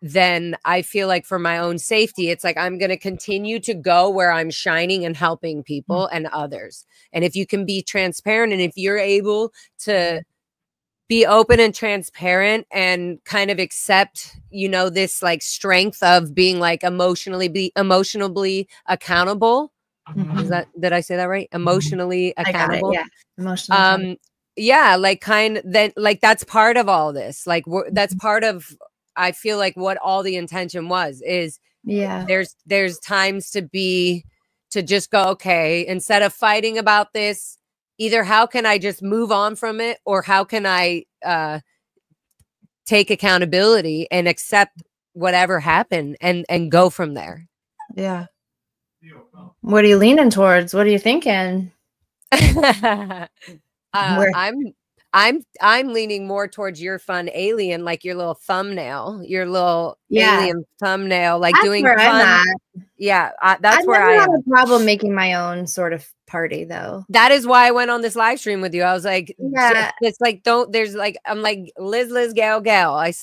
A: then I feel like for my own safety, it's like, I'm going to continue to go where I'm shining and helping people and others. And if you can be transparent, and if you're able to be open and transparent and kind of accept, this like strength of being like emotionally accountable, Did I say that right? Emotionally accountable.
B: I got it, yeah. Emotionally accountable.
A: Yeah, like that's part of all this. Like that's part of, I feel like, what all the intention was is,
B: yeah,
A: there's times to just go, okay, instead of fighting about this, either how can I just move on from it, or how can I take accountability and accept whatever happened and go from there.
B: Yeah. What are you leaning towards? What are you thinking?
A: I'm leaning more towards your fun alien, like your little thumbnail, your little alien thumbnail, like
B: that's
A: doing
B: where
A: fun.
B: I'm at.
A: Yeah, that's
B: I've
A: where
B: never
A: I
B: had
A: am.
B: a problem making my own sort of party, though.
A: That is why I went on this live stream with you. I was like,
B: yeah,
A: it's like, I'm like, Liz Gale. I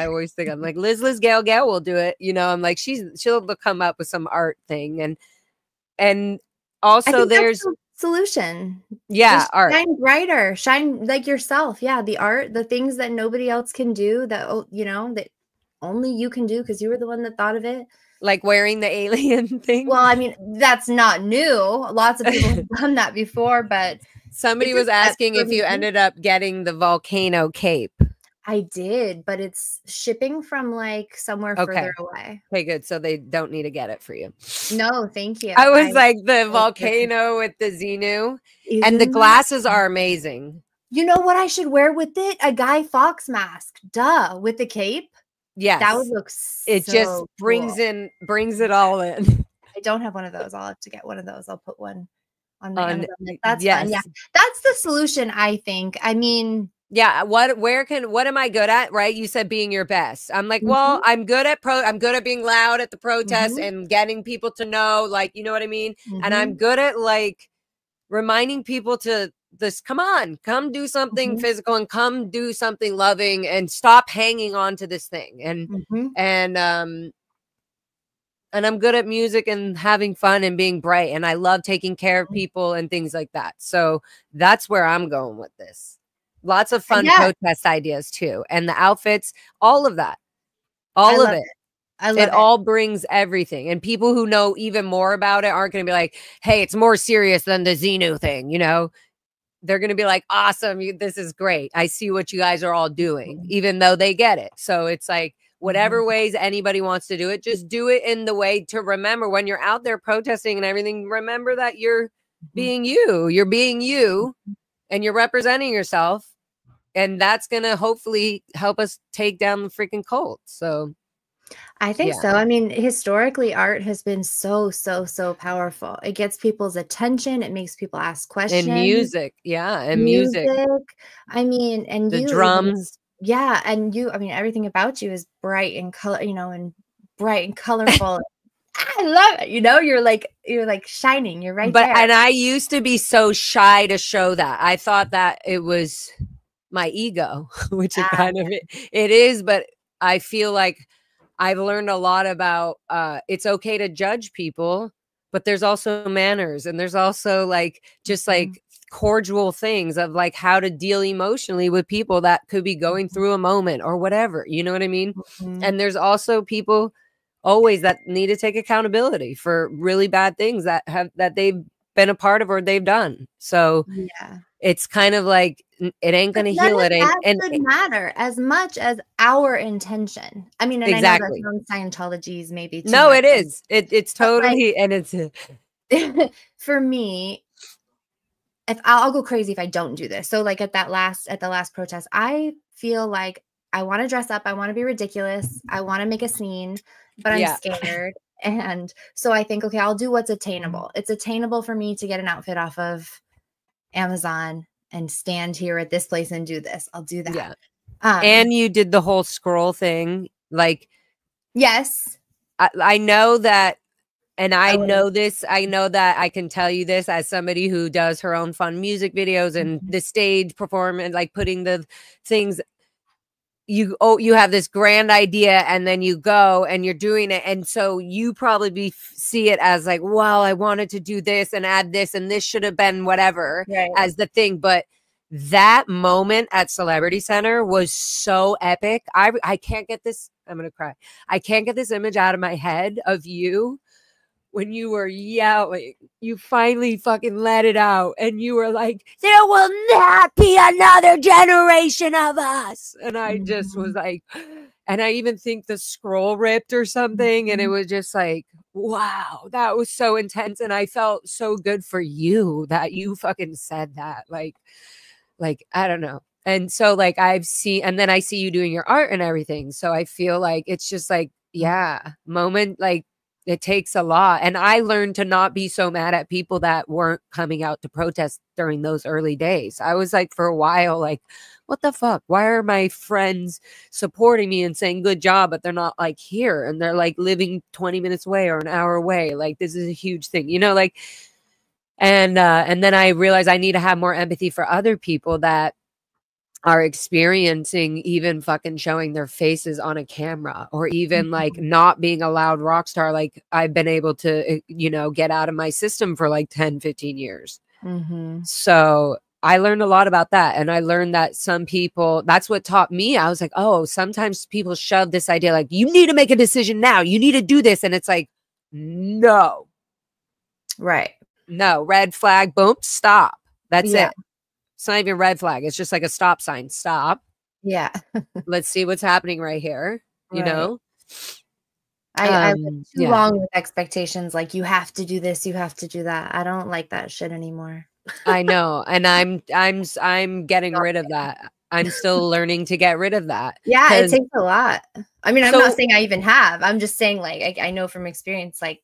A: always think I'm like, Liz Gale will do it. You know, I'm like, she'll come up with some art thing. And also there's
B: the solution.
A: Yeah,
B: just
A: art.
B: Shine brighter, shine like yourself. Yeah, the art, the things that nobody else can do, that that only you can do because you were the one that thought of it.
A: Like wearing the alien thing.
B: Well, I mean, that's not new. Lots of people have done that before, but
A: somebody was asking if you ended up getting the volcano cape.
B: I did, but it's shipping from like somewhere further away.
A: Okay, good. So they don't need to get it for you.
B: No, thank you.
A: I was like, the volcano with the Xenu, and the glasses are amazing.
B: You know what I should wear with it? A Guy Fawkes mask. Duh, with the cape.
A: Yes,
B: that would look
A: it just brings it all in.
B: I don't have one of those. I'll have to get one of those. I'll put one on my Amazon. That's fun. Yeah, that's the solution, I think. I mean,
A: yeah, what am I good at? Right? You said being your best. I'm like, well, I'm good at being loud at the protests and getting people to know, like, you know what I mean? And I'm good at like reminding people to come do something physical and come do something loving and stop hanging on to this thing. And I'm good at music and having fun and being bright. And I love taking care of people and things like that. So that's where I'm going with this. Lots of fun protest ideas too. And the outfits, all of that, all of it.
B: I love it.
A: All brings everything. And people who know even more about it aren't going to be like, hey, it's more serious than the Xenu thing. You know, they're going to be like, awesome. This is great. I see what you guys are all doing, even though they get it. So it's like, whatever ways anybody wants to do it, just do it in the way to remember when you're out there protesting and everything. Remember that you're being you, and you're representing yourself. And that's going to hopefully help us take down the freaking cult. So
B: I think so. I mean, historically, art has been so powerful. It gets people's attention. It makes people ask questions.
A: And music. Yeah. And music.
B: I mean, and
A: the drums.
B: Yeah. And I mean, everything about you is bright and and bright and colorful. I love it. You're like shining. You're right there.
A: And I used to be so shy to show that. I thought that it was my ego, which it kind of it is, but I feel like I've learned a lot about it's okay to judge people, but there's also manners, and there's also like just like cordial things of like how to deal emotionally with people that could be going through a moment or whatever, you know what I mean? And there's also people always that need to take accountability for really bad things that they've been a part of or they've done. So it's kind of like, it ain't going to heal it.
B: And it matter as much as our intention. I mean, and
A: exactly.
B: I know that Scientology is maybe too
A: no,
B: much.
A: it is. It's totally, and it's
B: for me. If I'll go crazy if I don't do this. So like at the last protest, I feel like I want to dress up. I want to be ridiculous. I want to make a scene, but I'm scared. And so I think, okay, I'll do what's attainable. It's attainable for me to get an outfit off of Amazon and stand here at this place and do this. I'll do that.
A: Yeah. And you did the whole scroll thing. Like,
B: yes,
A: I know that. And I know this, I know that I can tell you this as somebody who does her own fun music videos and the stage performance, like putting the things, you have this grand idea and then you go and you're doing it. And so you probably see it as like, well, I wanted to do this and add this and this should have been whatever as the thing. But that moment at Celebrity Center was so epic. I can't get this. I'm going to cry. I can't get this image out of my head of you when you were yelling, you finally fucking let it out. And you were like, there will not be another generation of us. And I just was like, and I even think the scroll ripped or something. And it was just like, wow, that was so intense. And I felt so good for you that you fucking said that. Like, I don't know. And so like I've seen, and then I see you doing your art and everything. So I feel like it's just like, yeah, moment, like it takes a lot. And I learned to not be so mad at people that weren't coming out to protest during those early days. I was like, for a while, like, what the fuck? Why are my friends supporting me and saying good job, but they're not like here, and they're like living 20 minutes away or an hour away? Like, this is a huge thing, you know, like, and then I realized I need to have more empathy for other people that are experiencing even fucking showing their faces on a camera, or even like not being allowed rock star. Like I've been able to, you know, get out of my system for like 10, 15 years. So I learned a lot about that. And I learned that some people, that's what taught me. I was like, oh, sometimes people shove this idea, like, you need to make a decision now. You need to do this. And it's like, no.
B: Right.
A: No, red flag, boom, stop. That's it. It's not even a red flag. It's just like a stop sign. Stop.
B: Yeah.
A: Let's see what's happening right here. You know?
B: I went too long with expectations. Like, you have to do this, you have to do that. I don't like that shit anymore.
A: I know. And I'm getting rid of that. I'm still learning to get rid of that.
B: Yeah, it takes a lot. I mean, I'm not saying I even have. I'm just saying, like, I know from experience, like,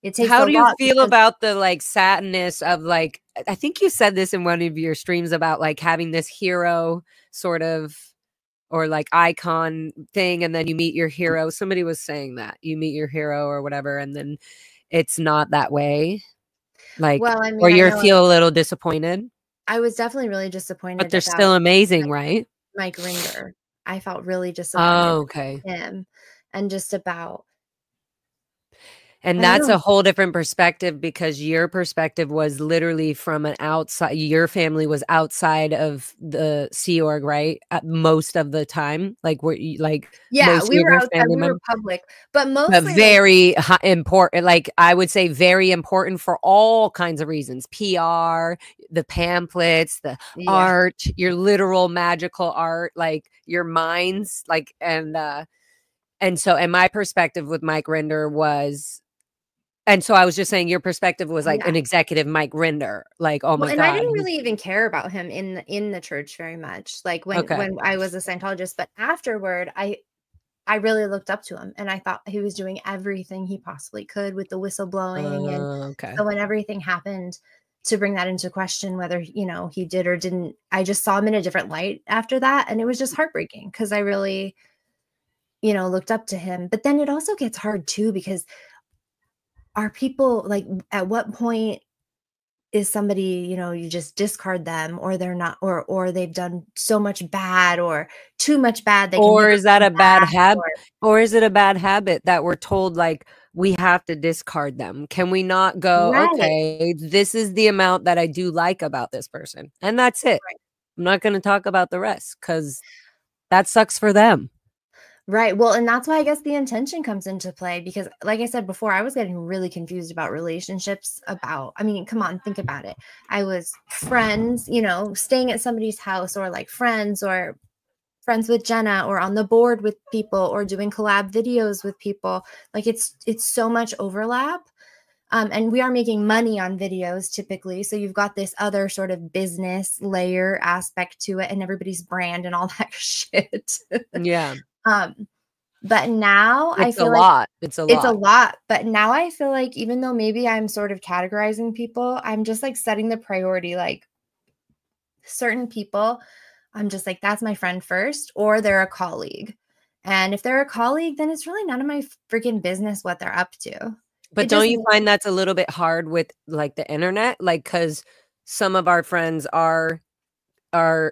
B: it takes
A: how
B: a
A: do
B: lot
A: you feel about the like sadness of like, I think you said this in one of your streams about like having this hero sort of, or like icon thing, and then you meet your hero. Somebody was saying that you meet your hero or whatever, and then it's not that way. Like, well, I mean, or you feel a little disappointed.
B: I was definitely really disappointed.
A: But they're still amazing, right?
B: Mike Rinder. I felt really disappointed.
A: Oh, okay.
B: With him, and just about.
A: And that's a whole different perspective, because your perspective was literally from an outside. Your family was outside of the Sea Org, right? At most of the time, like we were outside. We were public, but mostly very important. Like I would say, very important for all kinds of reasons: PR, the pamphlets, the art, your literal magical art, like your minds, like and my perspective with Mike Rinder was. And so I was just saying, your perspective was like an executive Mike Rinder, like, oh my God.
B: I didn't really even care about him in the church very much. Like when I was a Scientologist, but afterward, I really looked up to him, and I thought he was doing everything he possibly could with the whistleblowing. And so when everything happened, to bring that into question, whether, you know, he did or didn't, I just saw him in a different light after that. And it was just heartbreaking, because I really, you know, looked up to him. But then it also gets hard too, because are people like, at what point is somebody, you know, you just discard them, or they're not, or they've done so much bad or too much bad,
A: or is that a bad habit, or is it a bad habit that we're told like we have to discard them? Can we not go, okay, this is the amount that I do like about this person, and that's it? I'm not going to talk about the rest, because that sucks for them.
B: Right. Well, and that's why I guess the intention comes into play, because like I said before, I was getting really confused about relationships. I mean, come on, think about it. I was friends, you know, staying at somebody's house, or like friends, or friends with Jenna, or on the board with people, or doing collab videos with people. Like it's so much overlap. And we are making money on videos typically. So you've got this other sort of business layer aspect to it, and everybody's brand and all that shit.
A: Yeah.
B: But now I feel like it's a lot. But now I feel like, even though maybe I'm sort of categorizing people, I'm just like setting the priority, like certain people, I'm just like, that's my friend first, or they're a colleague. And if they're a colleague, then it's really none of my freaking business what they're up to.
A: But don't you find that's a little bit hard with like the internet? Like, because some of our friends are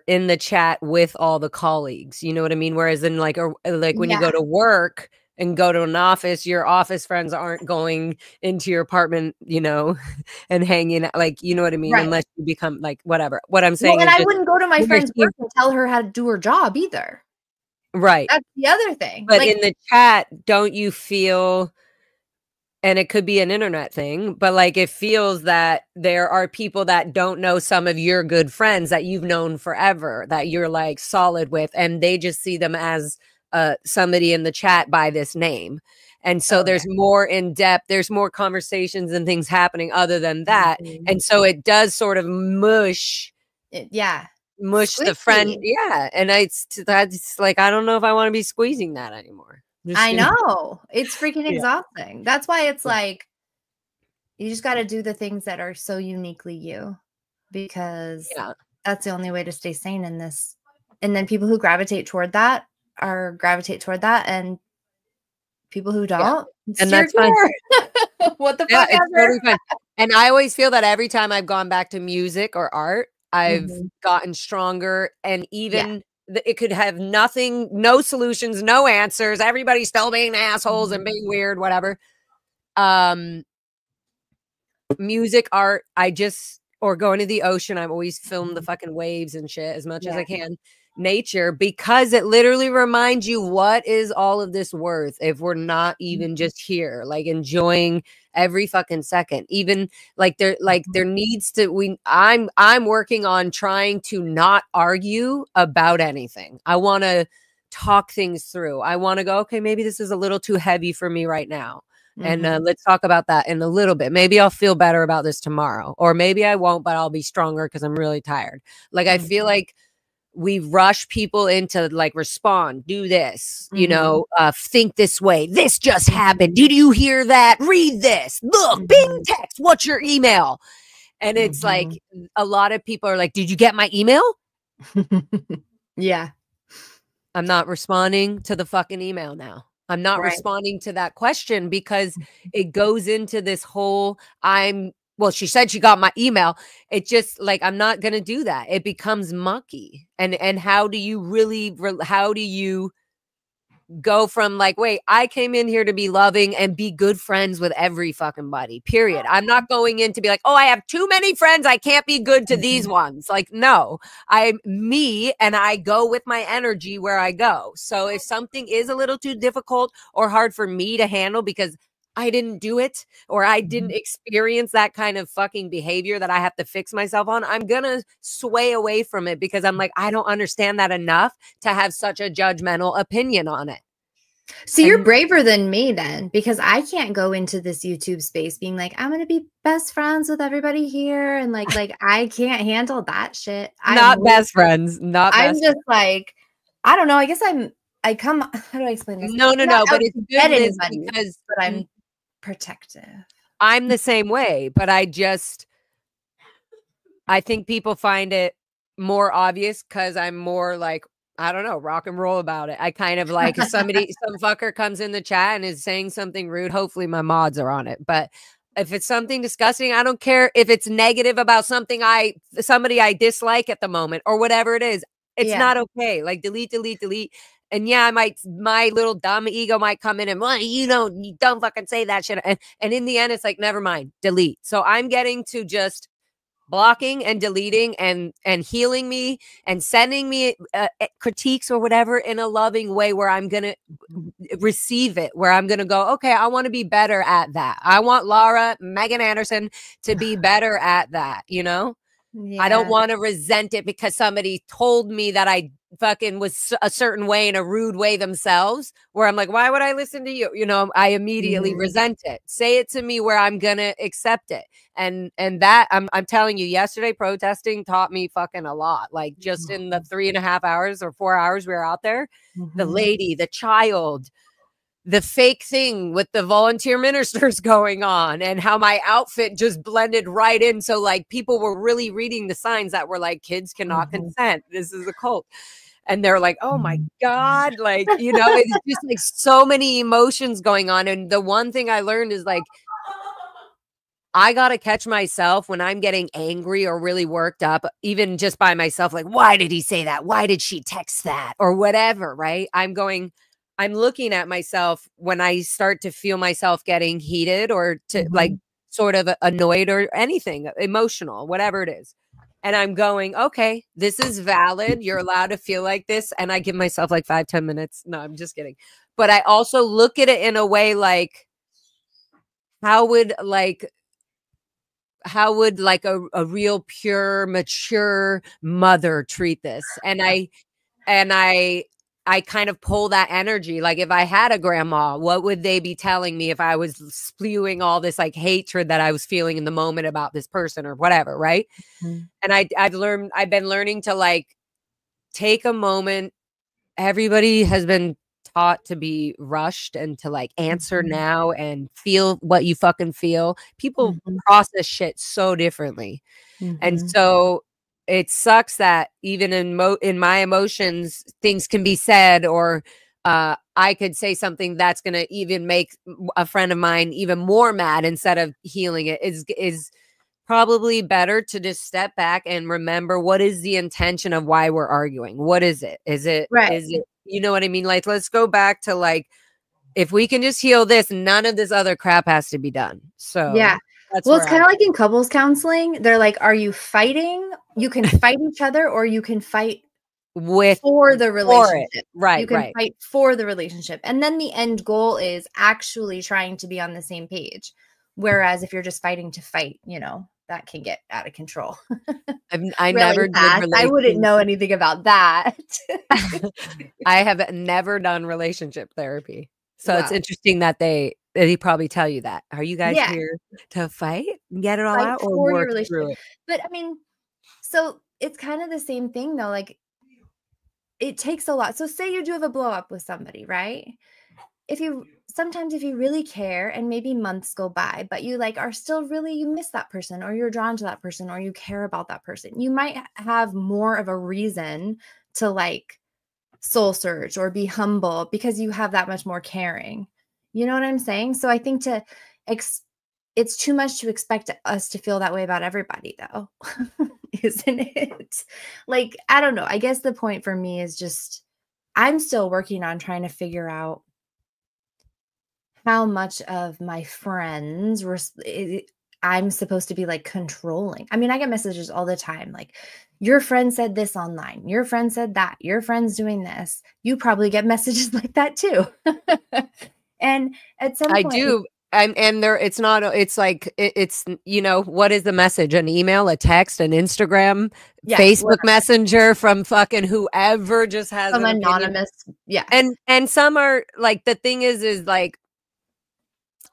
A: in the chat with all the colleagues, you know what I mean? Whereas in like when you go to work and go to an office, your office friends aren't going into your apartment, you know, and hanging out, like, you know what I mean? Unless you become like, whatever. What I'm saying
B: is, I wouldn't go to my friend's work and tell her how to do her job either.
A: Right.
B: That's the other thing.
A: But like, in the chat, don't you feel and it could be an internet thing, but like it feels that there are people that don't know some of your good friends that you've known forever, that you're like solid with, and they just see them as somebody in the chat by this name. And so there's more in depth, there's more conversations and things happening other than that. And so it does sort of mush the friend. Yeah. And that's like, I don't know if I want to be squeezing that anymore.
B: I know. It's freaking exhausting. That's why it's like, you just got to do the things that are so uniquely you, because that's the only way to stay sane in this. And then people who gravitate toward that, and people who don't,
A: and that's fine.
B: What the fuck
A: it's totally fine. And I always feel that every time I've gone back to music or art, I've gotten stronger, and even it could have nothing, no solutions, no answers. Everybody's still being assholes and being weird, whatever. Music, art, or going to the ocean. I've always filmed the fucking waves and shit as much as I can. Nature, because it literally reminds you, what is all of this worth if we're not even just here, like enjoying every fucking second. Even like there needs to, I'm working on trying to not argue about anything. I want to talk things through. I want to go, okay, maybe this is a little too heavy for me right now. And let's talk about that in a little bit. Maybe I'll feel better about this tomorrow, or maybe I won't, but I'll be stronger because I'm really tired. Like, I feel like we rush people into like, respond, do this, you know, think this way. This just happened. Did you hear that? Read this. Look, bing, text. What's your email? And it's like, a lot of people are like, did you get my email? I'm not responding to the fucking email now. I'm not responding to that question, because it goes into this whole, well, she said she got my email. It just like, I'm not going to do that. It becomes mucky. And how do you really, how do you go from like, wait, I came in here to be loving and be good friends with every fucking buddy, period. I'm not going in to be like, oh, I have too many friends, I can't be good to these ones. Like, no, I'm me, and I go with my energy where I go. So if something is a little too difficult or hard for me to handle because I didn't do it, or I didn't experience that kind of fucking behavior that I have to fix myself on, I'm gonna sway away from it, because I'm like, I don't understand that enough to have such a judgmental opinion on it.
B: So you're braver than me then, because I can't go into this YouTube space being like, I'm gonna be best friends with everybody here, and like I can't handle that shit.
A: Not best friends.
B: I'm just like, I don't know. I guess how do I explain this?
A: No. But it's good because
B: but I'm protective.
A: I'm the same way, but I think people find it more obvious because I'm more like, I don't know, rock and roll about it. I kind of like, if some fucker comes in the chat and is saying something rude, hopefully my mods are on it. But if it's something disgusting, I don't care if it's negative about somebody I dislike at the moment or whatever it is. It's not okay. Like, delete. And yeah, my little dumb ego might come in and, well, you don't fucking say that shit. And in the end, it's like, never mind, delete. So I'm getting to just blocking and deleting and healing me and sending me critiques or whatever in a loving way, where I'm going to receive it, where I'm going to go, okay, I want to be better at that. I want Laura, Megan Anderson to be better at that. You know, I don't want to resent it because somebody told me that I fucking was a certain way, in a rude way themselves, where I'm like, why would I listen to you? You know, I immediately resent it. Say it to me where I'm gonna accept it. And that I'm telling you, yesterday protesting taught me fucking a lot. Like, just in the 3.5 hours or 4 hours we were out there, the lady, the child, the fake thing with the volunteer ministers going on, and how my outfit just blended right in. So like, people were really reading the signs that were like, kids cannot consent. This is a cult. And they're like, oh my God. Like, you know, it's just like so many emotions going on. And the one thing I learned is like, I got to catch myself when I'm getting angry or really worked up, even just by myself. Like, why did he say that? Why did she text that? Or whatever, right? I'm looking at myself when I start to feel myself getting heated or to like sort of annoyed or anything emotional, whatever it is. And I'm going, okay, this is valid. You're allowed to feel like this. And I give myself like 5-10 minutes. No, I'm just kidding. But I also look at it in a way like, how would like a real pure mature mother treat this? And I kind of pull that energy. Like if I had a grandma, what would they be telling me if I was spewing all this like hatred that I was feeling in the moment about this person or whatever, right? And I've been learning to like take a moment. Everybody has been taught to be rushed and to like answer now and feel what you fucking feel. People process shit so differently. And so it sucks that even in my emotions, things can be said, or I could say something that's going to even make a friend of mine even more mad instead of healing it. Is probably better to just step back and remember, what is the intention of why we're arguing? What is it? Is it, you know what I mean? Like, let's go back to like, if we can just heal this, none of this other crap has to be done. So
B: yeah.
A: that's
B: Well, it's kind of like in couples counseling. They're like, are you fighting? You can fight each other, or you can fight for the relationship.
A: Right.
B: You can fight for the relationship. And then the end goal is actually trying to be on the same page. Whereas if you're just fighting to fight, you know, that can get out of control.
A: I never did.
B: I wouldn't know anything about that.
A: I have never done relationship therapy. So it's interesting that they probably tell you that. Are you guys here to fight and get it all out, or work through it?
B: But I mean, so it's kind of the same thing though. Like it takes a lot. So say you do have a blow up with somebody, right? Sometimes if you really care and maybe months go by, but you like are still really, you miss that person, or you're drawn to that person, or you care about that person, you might have more of a reason to like soul search or be humble because you have that much more caring. You know what I'm saying? So I think it's too much to expect us to feel that way about everybody though. Isn't it? Like, I don't know. I guess the point for me is just, I'm still working on trying to figure out how much of my friends I'm supposed to be like controlling. I mean, I get messages all the time like, your friend said this online, your friend said that, your friend's doing this. You probably get messages like that too. And at some point
A: I do. And there, it's not, it's like, it's, you know, what is the message? An email, a text, an Instagram, Facebook Messenger from fucking whoever just has
B: some
A: an
B: anonymous.
A: Opinion.
B: Yeah.
A: And some are like, the thing is like,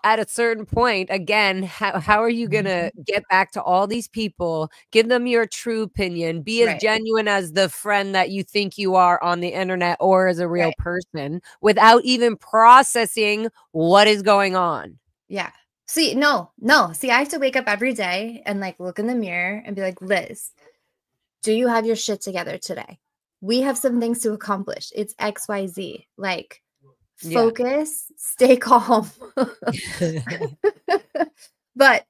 A: at a certain point, again, how are you going to get back to all these people, give them your true opinion, be as genuine as the friend that you think you are on the internet or as a real person without even processing what is going on?
B: Yeah. See, no. See, I have to wake up every day and like look in the mirror and be like, Liz, do you have your shit together today? We have some things to accomplish. It's XYZ. Like, focus, stay calm. But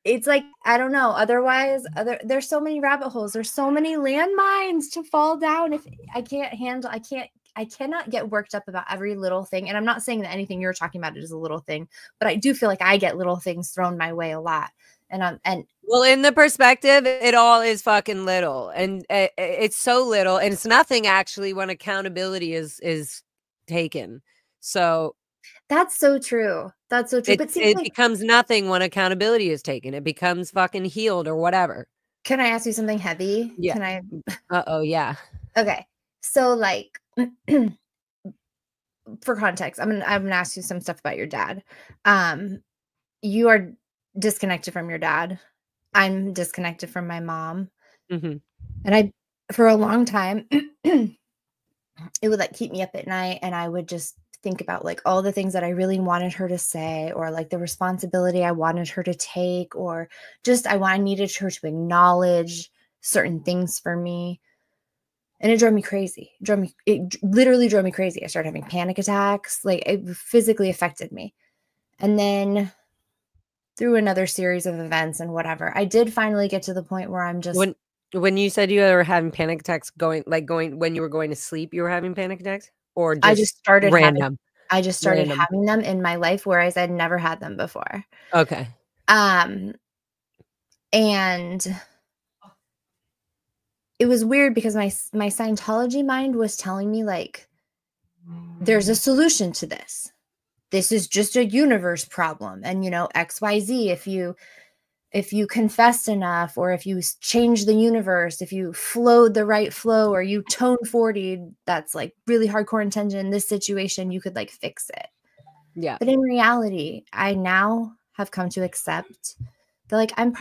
B: it's like, I don't know. Otherwise, there's so many rabbit holes. There's so many landmines to fall down. If I cannot get worked up about every little thing. And I'm not saying that anything you're talking about is a little thing, but I do feel like I get little things thrown my way a lot. And
A: well, in the perspective, it all is fucking little, and it's so little, and it's nothing actually when accountability is taken. So
B: that's so true. That's so true.
A: But it becomes nothing when accountability is taken. It becomes fucking healed or whatever.
B: Can I ask you something heavy?
A: Yeah.
B: Can I?
A: Uh-oh, yeah.
B: Okay. So like for context, I'm gonna ask you some stuff about your dad. You are disconnected from your dad. I'm disconnected from my mom. And for a long time, it would like keep me up at night, and I would just think about like all the things that I really wanted her to say, or like the responsibility I wanted her to take, or just I needed her to acknowledge certain things for me. And it drove me crazy. It literally drove me crazy. I started having panic attacks. Like it physically affected me. And then through another series of events and whatever, I did finally get to the point where I'm just.
A: When you said you were having panic attacks when you were going to sleep, you were having panic attacks, or just
B: I just started
A: random?
B: I just started having them in my life, whereas I'd never had them before.
A: Okay.
B: And it was weird because my Scientology mind was telling me like, there's a solution to this. this is just a universe problem. And, you know, XYZ, if you confessed enough, or if you change the universe, if you flowed the right flow, or you tone 40, that's like really hardcore intention in this situation, you could like fix it.
A: Yeah.
B: But in reality, I now have come to accept that like, I'm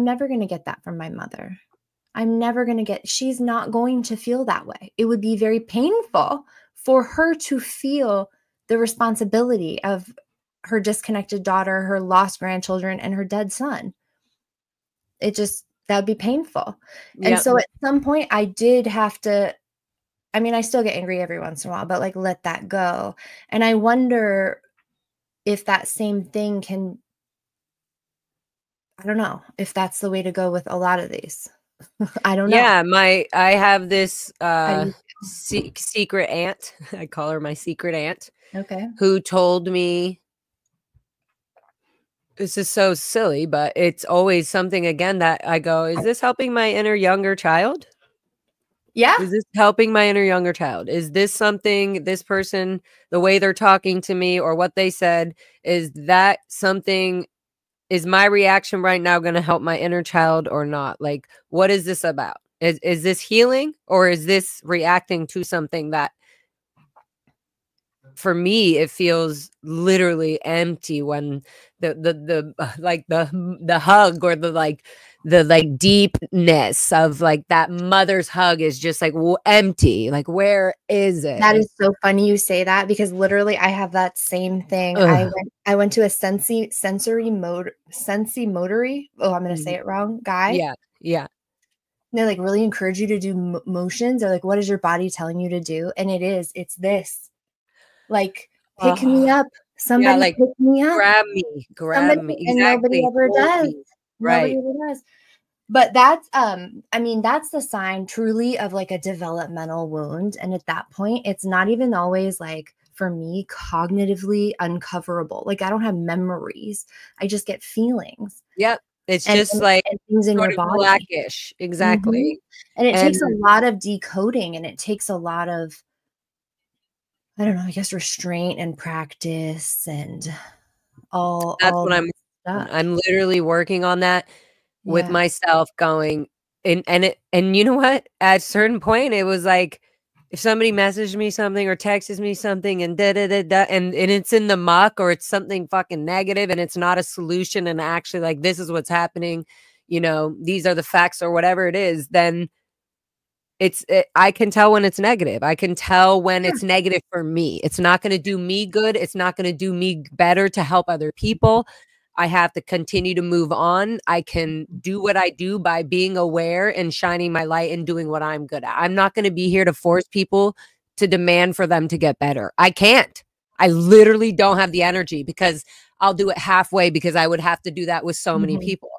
B: never going to get that from my mother. She's not going to feel that way. It would be very painful for her to feel the responsibility of her disconnected daughter, her lost grandchildren, and her dead son. That would be painful.
A: Yep.
B: And so at some point I did have to, I mean, I still get angry every once in a while, but like, let that go. And I wonder if that same thing can, I don't know if that's the way to go with a lot of these. I don't know.
A: Yeah, I have this secret aunt. I call her my secret aunt.
B: Okay.
A: Who told me, this is so silly, but it's always something again that I go, is this helping my inner younger child?
B: Yeah.
A: Is this helping my inner younger child? Is this something, this person, the way they're talking to me or what they said, is that something, is my reaction right now going to help my inner child or not? Like, what is this about? Is this healing, or is this reacting to something that, for me, it feels literally empty when the hug, or the deepness of like that mother's hug is just like empty. Like, where is it?
B: That is so funny you say that, because literally I have that same thing. I went to a sensory motory. Oh, I'm going to say it wrong. Guy.
A: Yeah. Yeah.
B: They like really encourage you to do motions, or like, what is your body telling you to do? And it's this, like, pick me up. Somebody
A: like,
B: pick me up.
A: Grab me. Exactly.
B: And nobody ever does.
A: Right.
B: Nobody ever does. But that's, I mean, that's the sign truly of like a developmental wound. And at that point, it's not even always like, for me, cognitively uncoverable. Like, I don't have memories. I just get feelings.
A: Yep. It's just like
B: things in your body.
A: Blackish. Exactly.
B: And it takes a lot of decoding, and it takes a lot of, I don't know, I guess, restraint and practice and all.
A: That's what I'm literally working on that with myself, going and you know what? At a certain point, it was like, if somebody messaged me something or texts me something and and it's in the muck, or it's something fucking negative and it's not a solution, and actually like, this is what's happening, you know, these are the facts or whatever it is, then I can tell when it's negative. I can tell when it's negative for me. It's not going to do me good. It's not going to do me better to help other people. I have to continue to move on. I can do what I do by being aware and shining my light and doing what I'm good at. I'm not going to be here to force people to demand for them to get better. I can't. I literally don't have the energy, because I'll do it halfway, because I would have to do that with so many people.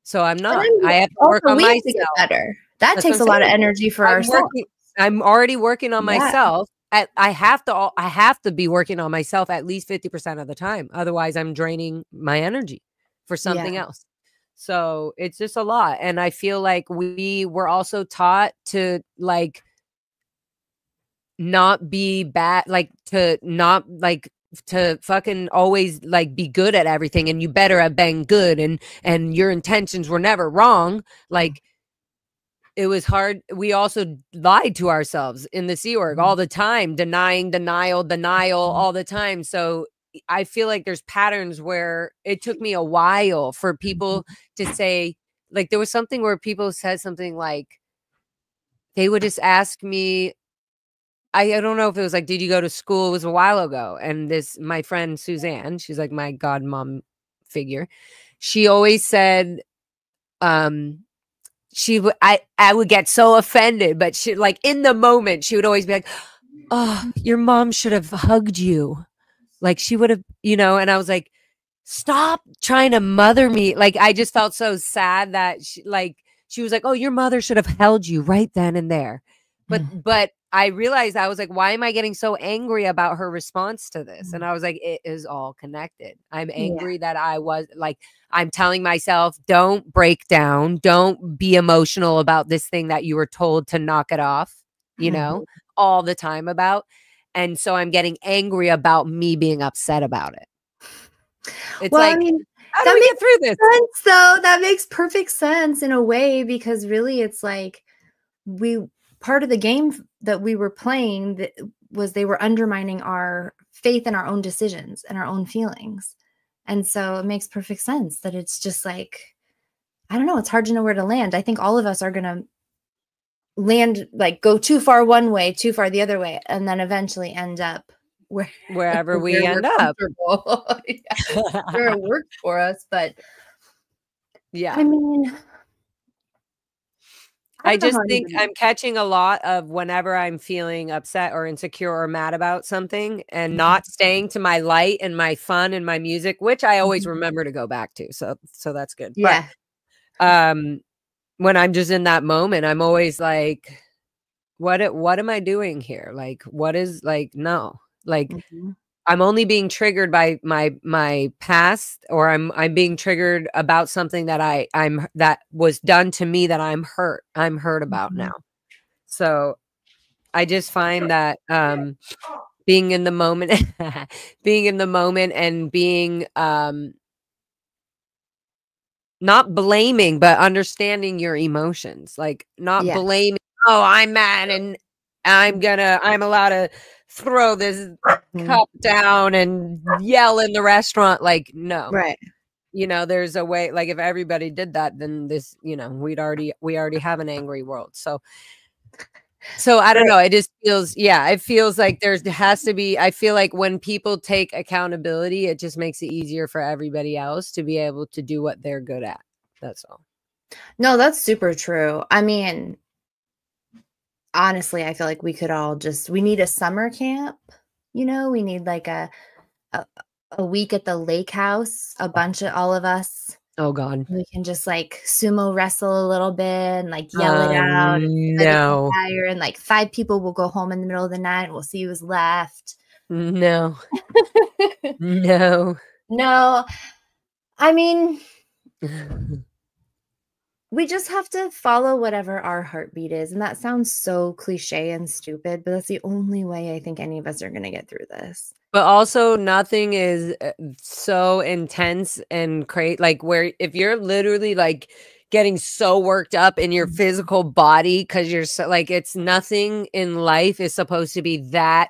A: So I'm not. I have to work on myself.
B: To get better. That takes a lot of energy for ourselves.
A: I'm already working on myself. I have to be working on myself at least 50% of the time. Otherwise, I'm draining my energy for something else. So it's just a lot. And I feel like we were also taught to like not be bad, like to not like to fucking always like be good at everything, and you better have been good, and your intentions were never wrong. Like, it was hard. We also lied to ourselves in the Sea Org all the time, denial all the time. So I feel like there's patterns where it took me a while for people to say, like, there was something where people said something like, they would just ask me, I don't know if it was like, did you go to school? It was a while ago. And my friend Suzanne, she's like my godmom figure. She always said, I would get so offended, but she, like, in the moment, she would always be like, oh, your mom should have hugged you. Like, she would have, you know, and I was like, stop trying to mother me. Like, I just felt so sad that she was like, oh, your mother should have held you right then and there. But I realized, I was like, why am I getting so angry about her response to this? And I was like, it is all connected. I'm angry that I was like, I'm telling myself, don't break down. Don't be emotional about this thing that you were told to knock it off, you know, all the time about. And so I'm getting angry about me being upset about it. It's
B: well,
A: like,
B: I mean,
A: how do we get through this?
B: Sense, though. That makes perfect sense in a way, because really it's like part of the game that we were playing that was they were undermining our faith in our own decisions and our own feelings. And so it makes perfect sense that it's just like, I don't know, it's hard to know where to land. I think all of us are going to land, like go too far one way, too far the other way, and then eventually end up
A: wherever we end up.
B: Yeah, where it works for us. But
A: yeah,
B: I mean,
A: I just think I'm catching a lot of whenever I'm feeling upset or insecure or mad about something and not staying to my light and my fun and my music, which I always remember to go back to. So that's good.
B: Yeah.
A: But when I'm just in that moment, I'm always like, what am I doing here? Like, what is like, no, like I'm only being triggered by my past, or I'm being triggered about something that that was done to me that I'm hurt about now. So I just find that being in the moment and being not blaming, but understanding your emotions, like not blaming, oh, I'm mad and I'm allowed to throw this cup down and yell in the restaurant. Like, no.
B: Right.
A: You know, there's a way, like if everybody did that, then this, you know, we already have an angry world. So I don't know. It just feels, it feels like there has to be, I feel like when people take accountability, it just makes it easier for everybody else to be able to do what they're good at. That's all.
B: No, that's super true. I mean, honestly, I feel like we could all we need a summer camp. You know, we need like a week at the lake house, a bunch of all of us.
A: Oh God.
B: We can just like sumo wrestle a little bit and like yell it out.
A: No.
B: And like 5 people will go home in the middle of the night and we'll see who's left.
A: No. No.
B: No. I mean, we just have to follow whatever our heartbeat is. And that sounds so cliche and stupid, but that's the only way I think any of us are going to get through this.
A: But also nothing is so intense and crazy, like where if you're literally like getting so worked up in your physical body because you're so like, it's nothing in life is supposed to be that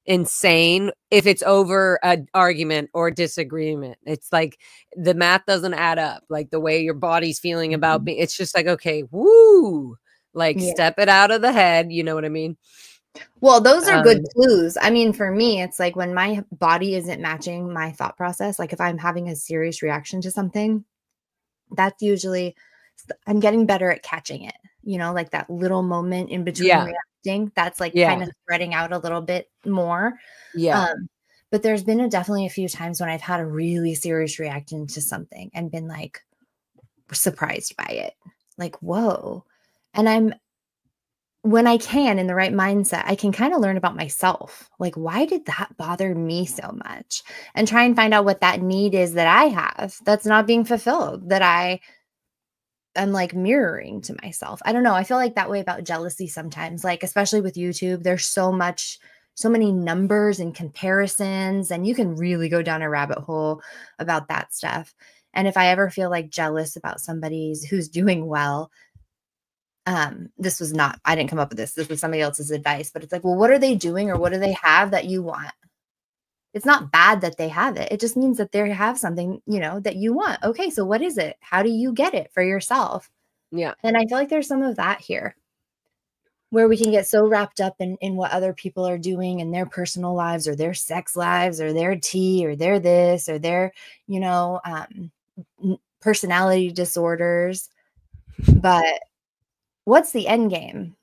A: insane if it's over an argument or disagreement. It's like the math doesn't add up, like the way your body's feeling about me. It's just like, okay, woo, like step it out of the head. You know what I mean?
B: Well, those are good clues. I mean, for me, it's like when my body isn't matching my thought process, like if I'm having a serious reaction to something, that's usually, I'm getting better at catching it, you know, like that little moment in between reacting, that's like kind of spreading out a little bit more. But there's been definitely a few times when I've had a really serious reaction to something and been like surprised by it, like, whoa. And when I can, in the right mindset, I can kind of learn about myself. Like, why did that bother me so much? And try and find out what that need is that I have that's not being fulfilled, that I am like mirroring to myself. I don't know. I feel like that way about jealousy sometimes, like, especially with YouTube, there's so many numbers and comparisons, and you can really go down a rabbit hole about that stuff. And if I ever feel like jealous about somebody who's doing well, this was not, I didn't come up with this. This was somebody else's advice, but it's like, well, what are they doing or what do they have that you want? It's not bad that they have it. It just means that they have something, you know, that you want. Okay. So what is it? How do you get it for yourself?
A: Yeah.
B: And I feel like there's some of that here where we can get so wrapped up in what other people are doing in their personal lives or their sex lives or their tea or their this or their, you know, personality disorders. But what's the end game?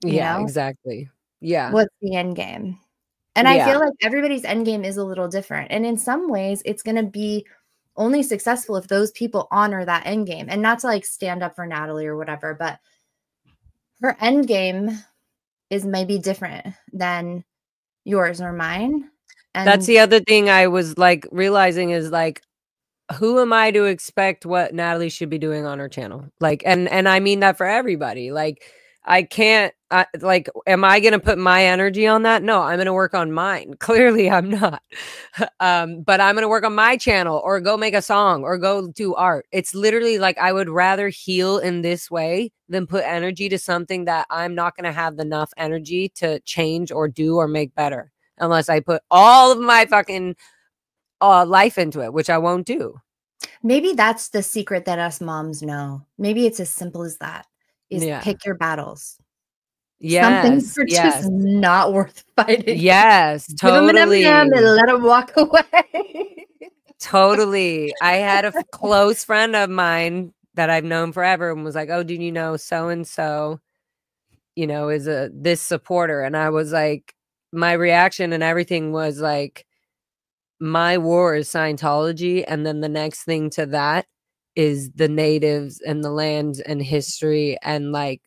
B: You know?
A: Exactly. Yeah.
B: What's the end game? And I feel like everybody's end game is a little different. And in some ways, it's going to be only successful if those people honor that end game. And not to like stand up for Natalie or whatever, but her end game is maybe different than yours or mine. And
A: that's the other thing I was like realizing is like, who am I to expect what Natalie should be doing on her channel? Like, and I mean that for everybody. Like, I can't, like, am I going to put my energy on that? No, I'm going to work on mine. Clearly I'm not. But I'm going to work on my channel or go make a song or go do art. It's literally like, I would rather heal in this way than put energy to something that I'm not going to have enough energy to change or do or make better unless I put all of my fucking life into it, which I won't do.
B: Maybe that's the secret that us moms know. Maybe it's as simple as that. Is pick your battles. Some things are just not worth fighting.
A: Yes, totally.
B: Give them an M&M and let them walk away.
A: Totally. I had a close friend of mine that I've known forever and was like, oh, do you know so-and-so, you know, is this supporter? And I was like, my reaction and everything was like, my war is Scientology. And then the next thing to that is the natives and the land and history and like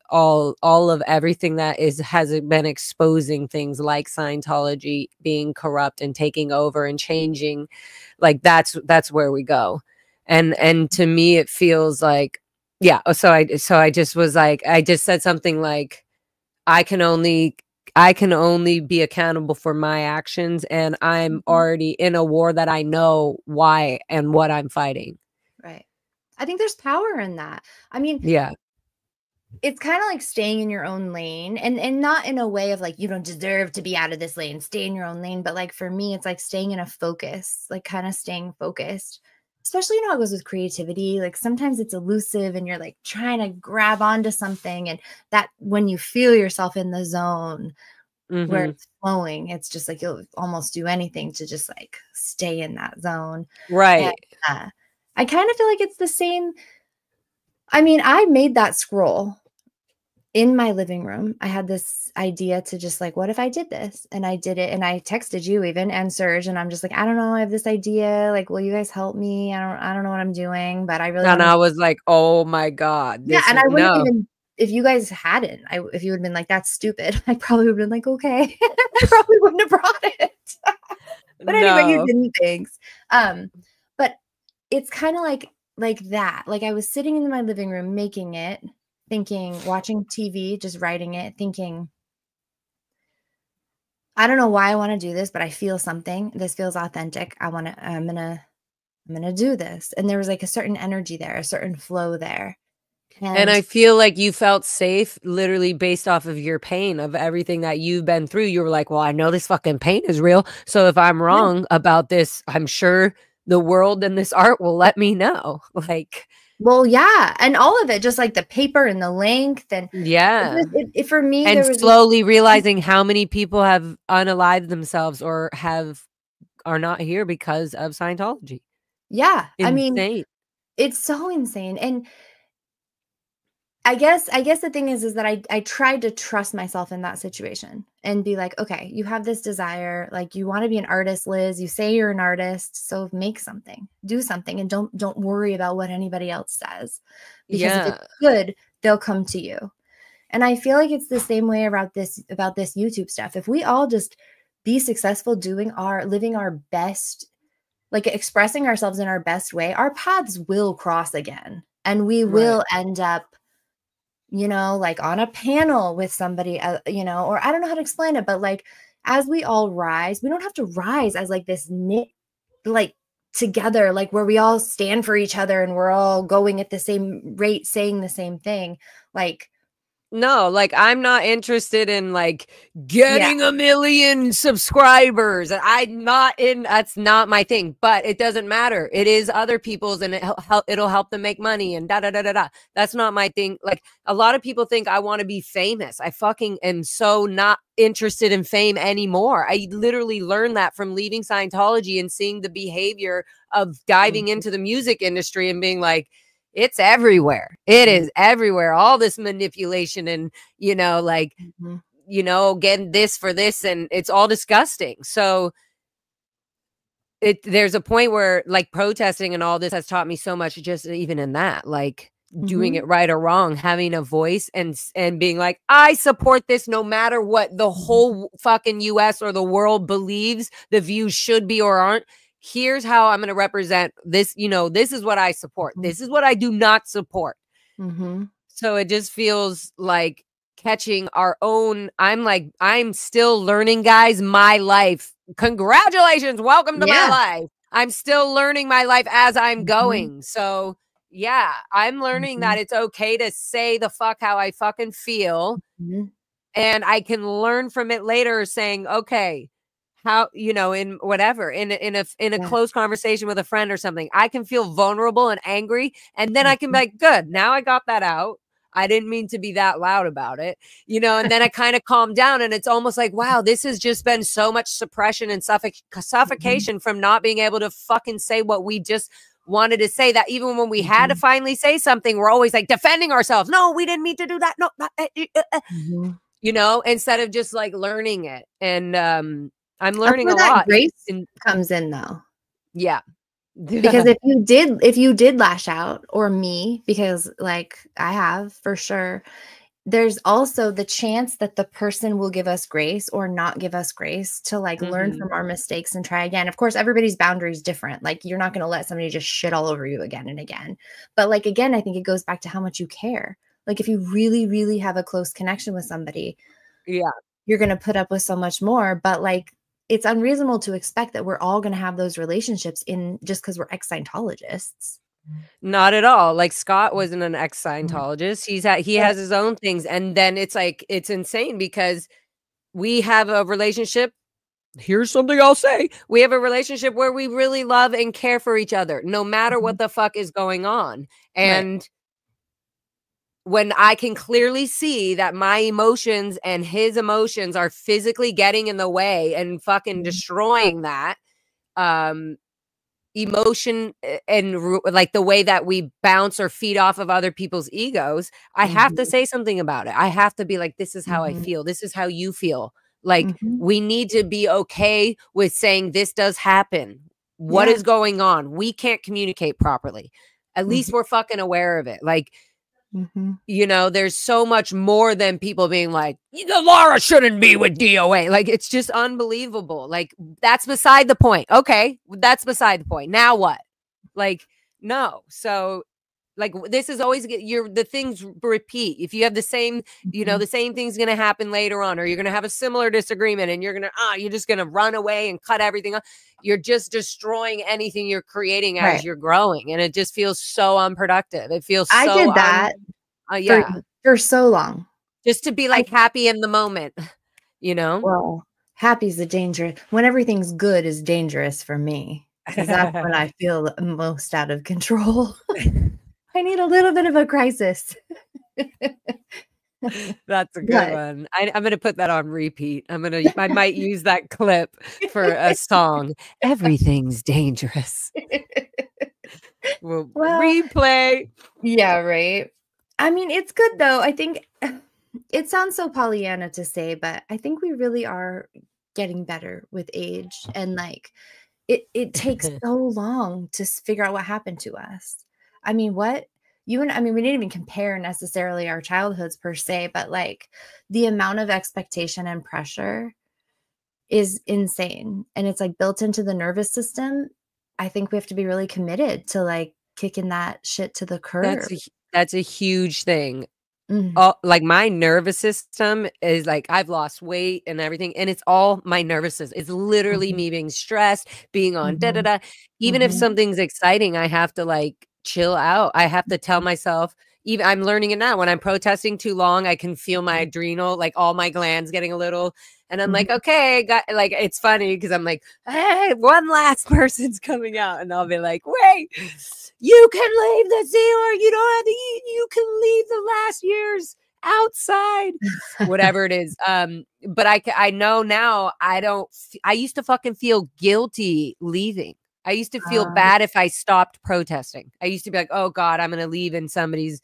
A: all of everything that has been exposing things like Scientology being corrupt and taking over and changing. Like that's where we go. And to me it feels like, yeah. So I just was like, I just said something like, I can only be accountable for my actions, and I'm already in a war that I know why and what I'm fighting.
B: Right. I think there's power in that. I mean,
A: yeah,
B: it's kind of like staying in your own lane and not in a way of like, you don't deserve to be out of this lane, stay in your own lane. But like, for me, it's like staying in a focus, like kind of staying focused, especially, you know, how it goes with creativity. Like sometimes it's elusive and you're like trying to grab onto something. And that when you feel yourself in the zone where it's flowing, it's just like, you'll almost do anything to just like stay in that zone.
A: Right.
B: And, I kind of feel like it's the same. I mean, I made that scroll in my living room. I had this idea to just like, what if I did this? And I did it. And I texted you even and Serge. And I'm just like, I don't know. I have this idea. Like, will you guys help me? I don't know what I'm doing, but I really
A: And I was like, oh my God.
B: Yeah. And I wouldn't even, if you guys hadn't, if you had been like, that's stupid, I probably would have been like, okay. I probably wouldn't have brought it. But anyway, you didn't. Thanks. But it's kind of like that. Like I was sitting in my living room making it, thinking, watching TV, just writing it, thinking, I don't know why I want to do this, but I feel something. This feels authentic. I'm gonna do this. And there was like a certain energy there, a certain flow there.
A: And I feel like you felt safe literally based off of your pain of everything that you've been through. You were like, well, I know this fucking pain is real. So if I'm wrong about this, I'm sure the world and this art will let me know. Like,
B: well, yeah. And all of it, just like the paper and the length. And it for me,
A: and slowly realizing how many people have unalived themselves or are not here because of Scientology.
B: Yeah.
A: Insane.
B: I mean, it's so insane. And I guess the thing is that I tried to trust myself in that situation and be like, okay, you have this desire, like you want to be an artist, Liz, you say you're an artist, so make something, do something, and don't worry about what anybody else says, because if it's good, they'll come to you. And I feel like it's the same way about this YouTube stuff. If we all just be successful living our best, like expressing ourselves in our best way, our paths will cross again, and we will end up, you know, like on a panel with somebody, you know, or I don't know how to explain it, but like, as we all rise, we don't have to rise as like this knit, like together, like where we all stand for each other and we're all going at the same rate, saying the same thing. Like,
A: no, like I'm not interested in like getting 1 million subscribers. That's not my thing, but it doesn't matter. It is other people's and it'll help them make money and da da da da da. That's not my thing. Like a lot of people think I want to be famous. I fucking am so not interested in fame anymore. I literally learned that from leaving Scientology and seeing the behavior of diving into the music industry and being like, it's everywhere. It is everywhere. All this manipulation and, you know, like, you know, getting this for this, and it's all disgusting. So there's a point where like protesting and all this has taught me so much, just even in that, like doing it right or wrong, having a voice and being like, I support this no matter what the whole fucking US or the world believes the views should be or aren't. Here's how I'm going to represent this. You know, this is what I support. This is what I do not support. So it just feels like catching our own. I'm still learning, guys, my life. Congratulations. Welcome to my life. I'm still learning my life as I'm going. So yeah, I'm learning that it's okay to say the fuck how I fucking feel. And I can learn from it later saying, okay, how, you know, in whatever, in a close conversation with a friend or something, I can feel vulnerable and angry. And then I can be like, good, now I got that out. I didn't mean to be that loud about it, you know, and then I kind of calm down, and it's almost like, wow, this has just been so much suppression and suffocation from not being able to fucking say what we just wanted to say, that even when we had to finally say something, we're always like defending ourselves. No, we didn't mean to do that. No, you know, instead of just like learning it. And I'm learning a lot.
B: Grace comes in though.
A: Yeah.
B: Because if you did lash out, or me, because like I have for sure, there's also the chance that the person will give us grace or not give us grace to like learn from our mistakes and try again. Of course, everybody's boundary is different. Like you're not going to let somebody just shit all over you again and again. But like, again, I think it goes back to how much you care. Like if you really, really have a close connection with somebody, you're going to put up with so much more. But like, it's unreasonable to expect that we're all going to have those relationships in just because we're ex-Scientologists.
A: Not at all. Like Scott wasn't an ex-Scientologist. He has his own things. And then it's like, it's insane because we have a relationship. Here's something I'll say. We have a relationship where we really love and care for each other, no matter what the fuck is going on. And when I can clearly see that my emotions and his emotions are physically getting in the way and fucking destroying that emotion and like the way that we bounce or feed off of other people's egos, I have to say something about it. I have to be like, this is how I feel. This is how you feel. Like we need to be okay with saying this does happen. What is going on? We can't communicate properly. At least we're fucking aware of it. Like, you know, there's so much more than people being like, Laura shouldn't be with DOA. Like, it's just unbelievable. Like, that's beside the point. Okay, that's beside the point. Now what? Like, no. So, like, this is always the things repeat. If you have the same, you know, the same thing's going to happen later on, or you're going to have a similar disagreement and you're just going to run away and cut everything up. You're just destroying anything you're creating as you're growing. And it just feels so unproductive. It feels so
B: I did that for so long.
A: Just to be like happy in the moment, you know?
B: Well, happy's a danger. When everything's good is dangerous for me. Because that's when I feel most out of control. I need a little bit of a crisis.
A: That's a good one. I'm going to put that on repeat. I might use that clip for a song. Everything's dangerous. Well, replay.
B: Yeah, right. I mean, it's good though. I think it sounds so Pollyanna to say, but I think we really are getting better with age. And like, it takes so long to figure out what happened to us. I mean, we didn't even compare necessarily our childhoods per se, but like the amount of expectation and pressure is insane. And it's like built into the nervous system. I think we have to be really committed to like kicking that shit to the curb.
A: That's a huge thing. Like my nervous system is like, I've lost weight and everything, and it's all my nervous system. It's literally me being stressed, being on Even if something's exciting, I have to like chill out. I have to tell myself, even I'm learning it now, when I'm protesting too long, I can feel my adrenal, like all my glands getting a little, and I'm like, okay, like, it's funny because I'm like, hey, one last person's coming out, and I'll be like, wait, you can leave the sealer, you don't have to eat, you can leave the last years outside, whatever it is. But I know now I used to fucking feel guilty leaving. I used to feel bad if I stopped protesting. I used to be like, oh God, I'm going to leave in somebody's,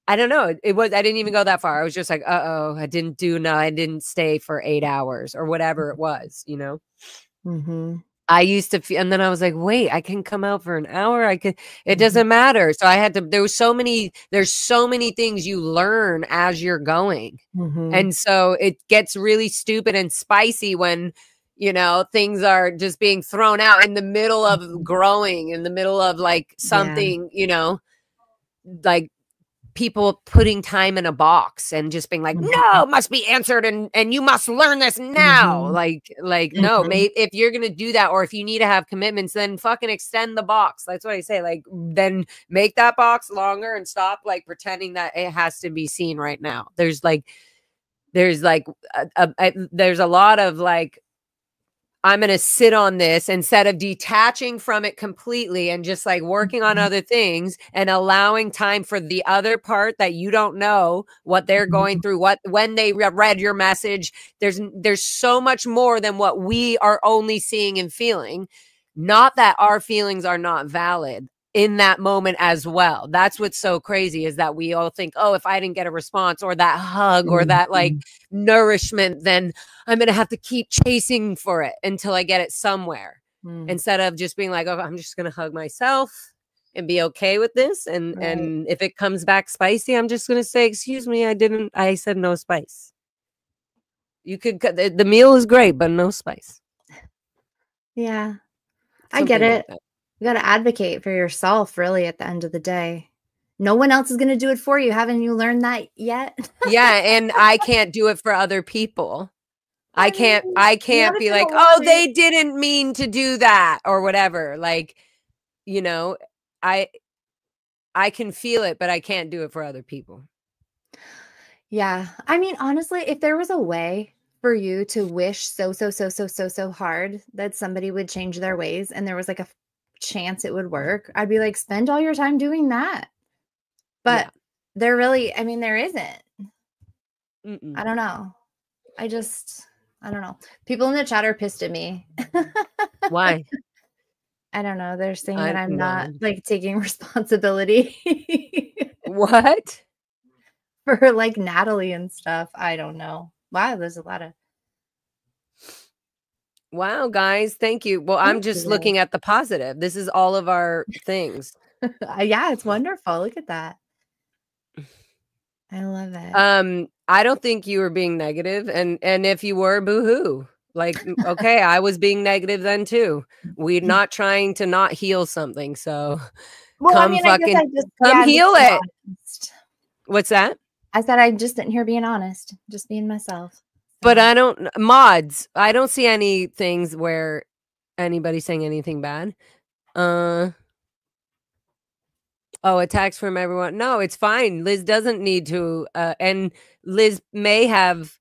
A: I don't know. I didn't even go that far. I was just like, I didn't stay for 8 hours or whatever it was, you know? I used to feel, and then I was like, wait, I can come out for an hour. It doesn't matter. So there's so many things you learn as you're going. And so it gets really stupid and spicy when, you know, things are just being thrown out in the middle of growing, in the middle of like something, you know, like people putting time in a box and just being like, no, it must be answered, and you must learn this now. Like no, if you're gonna do that, or if you need to have commitments, then fucking extend the box. That's what I say. Like, then make that box longer and stop like pretending that it has to be seen right now. There's a lot of like, I'm going to sit on this instead of detaching from it completely and just like working on other things and allowing time for the other part that you don't know what they're going through, when they read your message. There's so much more than what we are only seeing and feeling. Not that our feelings are not valid in that moment as well. That's what's so crazy, is that we all think, oh, if I didn't get a response or that hug or that like nourishment, then I'm going to have to keep chasing for it until I get it somewhere. Instead of just being like, oh, I'm just going to hug myself and be okay with this. And if it comes back spicy, I'm just going to say, excuse me, I said no spice. You could, the meal is great, but no spice.
B: Yeah.
A: Something
B: I get it.
A: like
B: you got to advocate for yourself, really, at the end of the day. No one else is going to do it for you. Haven't you learned that yet?
A: Yeah. And I can't do it for other people. I can't be like, oh, they didn't mean to do that or whatever. Like, you know, I can feel it, but I can't do it for other people.
B: Yeah. I mean, honestly, if there was a way for you to wish so hard that somebody would change their ways, and there was like a chance it would work, I'd be like, spend all your time doing that. But there really, I mean, there isn't. I don't know. I don't know. People in the chat are pissed at me.
A: Why?
B: I don't know. They're saying that I'm not like taking responsibility.
A: What?
B: For like Natalie and stuff. I don't know. Wow, there's a lot of.
A: Wow, guys, thank you. Well, I'm just looking at the positive. This is all of our things.
B: Yeah, it's wonderful. Look at that. I love it.
A: I don't think you were being negative, and if you were, boo-hoo. Like, okay, I was being negative then too. We're not trying to not heal something, so come heal it. What's that?
B: I said I just didn't hear being honest, just being myself.
A: But I don't mods. I don't see any things where anybody's saying anything bad. Oh, attacks from everyone. No, it's fine. Liz doesn't need to. And Liz may have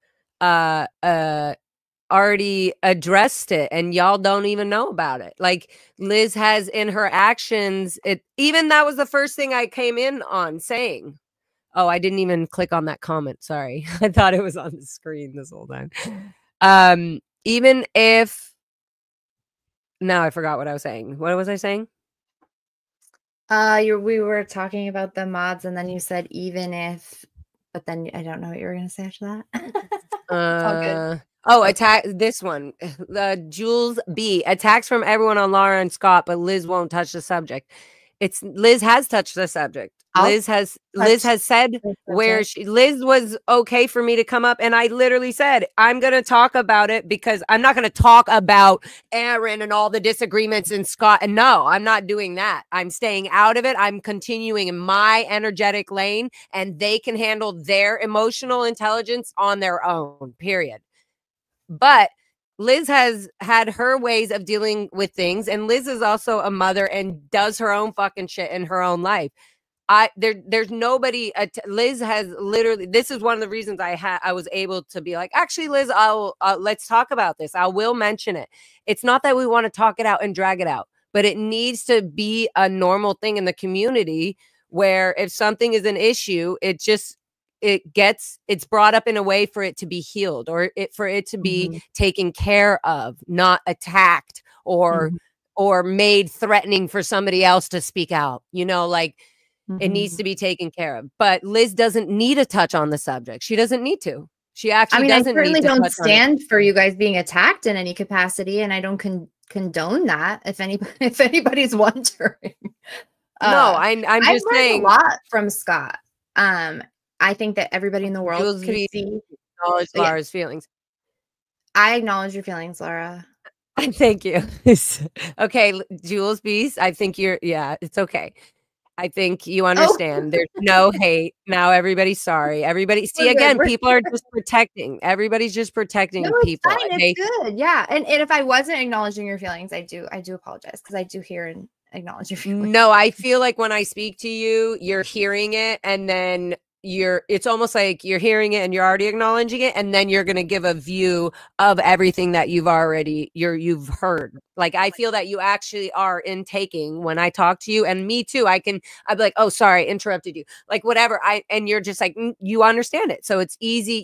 A: already addressed it, and y'all don't even know about it. Like, Liz has in her actions, even that was the first thing I came in on saying. Oh, I didn't even click on that comment. Sorry. I thought it was on the screen this whole time. Even if, now I forgot what I was saying. What was I saying?
B: We were talking about the mods, and then you said even if, but then I don't know what you were going to say after that.
A: Attack this one. Jules B. Attacks from everyone on Laura and Scott, but Liz won't touch the subject. Liz has touched the subject. Liz has said where Liz was okay for me to come up, and I literally said, I'm going to talk about it because I'm not going to talk about Aaron and all the disagreements and Scott. And no, I'm not doing that. I'm staying out of it. I'm continuing in my energetic lane, and they can handle their emotional intelligence on their own, period. But Liz has had her ways of dealing with things, and Liz is also a mother and does her own fucking shit in her own life. There's nobody. Liz has literally. This is one of the reasons I was able to be like, actually, Liz, let's talk about this. I will mention it. It's not that we want to talk it out and drag it out, but it needs to be a normal thing in the community where if something is an issue, it's brought up in a way for it to be healed, or for it to be taken care of, not attacked or made threatening for somebody else to speak out. You know, like. It needs to be taken care of. But Liz doesn't need to touch on the subject. She doesn't need to. She actually doesn't. I
B: certainly don't stand for you guys being attacked in any capacity, and I don't condone that. If anybody's wondering,
A: no, I'm just saying
B: a lot from Scott. I think that everybody in the world
A: can acknowledge Laura's feelings.
B: I acknowledge your feelings, Laura.
A: Thank you. Okay, Jules Beast. I think it's okay. I think you understand. There's no hate. Now everybody's sorry. Everybody see again, people are just protecting. Everybody's just protecting people.
B: Fine. It's good. Yeah. And if I wasn't acknowledging your feelings, I do apologize, because I do hear and acknowledge your feelings.
A: No, I feel like when I speak to you, you're hearing it, and then it's almost like you're hearing it and you're already acknowledging it, and then you're going to give a view of everything that you've heard. Like, I feel that you actually are intaking when I talk to you, and me too. I'd be like, oh, sorry, interrupted you, like whatever. And you're just like, you understand it. So it's easy.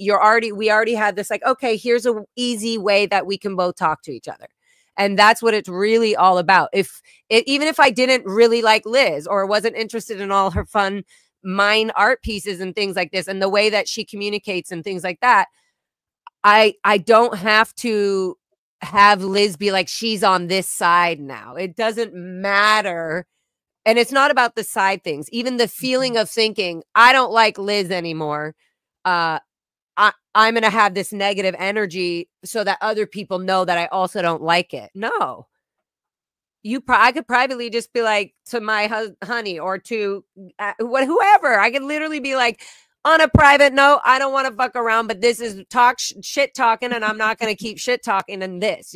A: We already had this, like, okay, here's a easy way that we can both talk to each other. And that's what it's really all about. Even if I didn't really like Liz or wasn't interested in all her fun mine art pieces and things like this, and the way that she communicates and things like that, I don't have to have Liz be like, she's on this side now. It doesn't matter. And it's not about the side things. Even the feeling of thinking, I don't like Liz anymore. I'm going to have this negative energy so that other people know that I also don't like it. No. I could privately just be like to my honey or to whoever. I could literally be like, on a private note, I don't want to fuck around, but this is shit talking, and I'm not going to keep shit talking in this,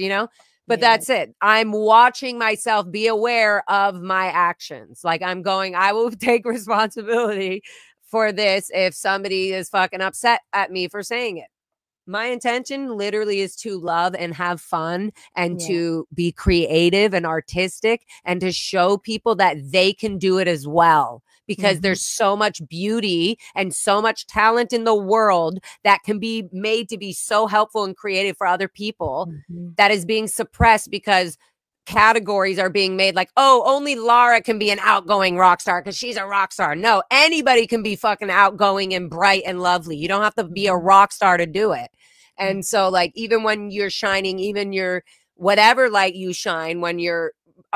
A: But that's it. I'm watching myself be aware of my actions. Like, I will take responsibility for this if somebody is fucking upset at me for saying it. My intention literally is to love and have fun and to be creative and artistic and to show people that they can do it as well, because there's so much beauty and so much talent in the world that can be made to be so helpful and creative for other people that is being suppressed because categories are being made like, oh, only Lara can be an outgoing rock star because she's a rock star. No, anybody can be fucking outgoing and bright and lovely. You don't have to be a rock star to do it. And so, like, even when you're shining, even your whatever light you shine, when you're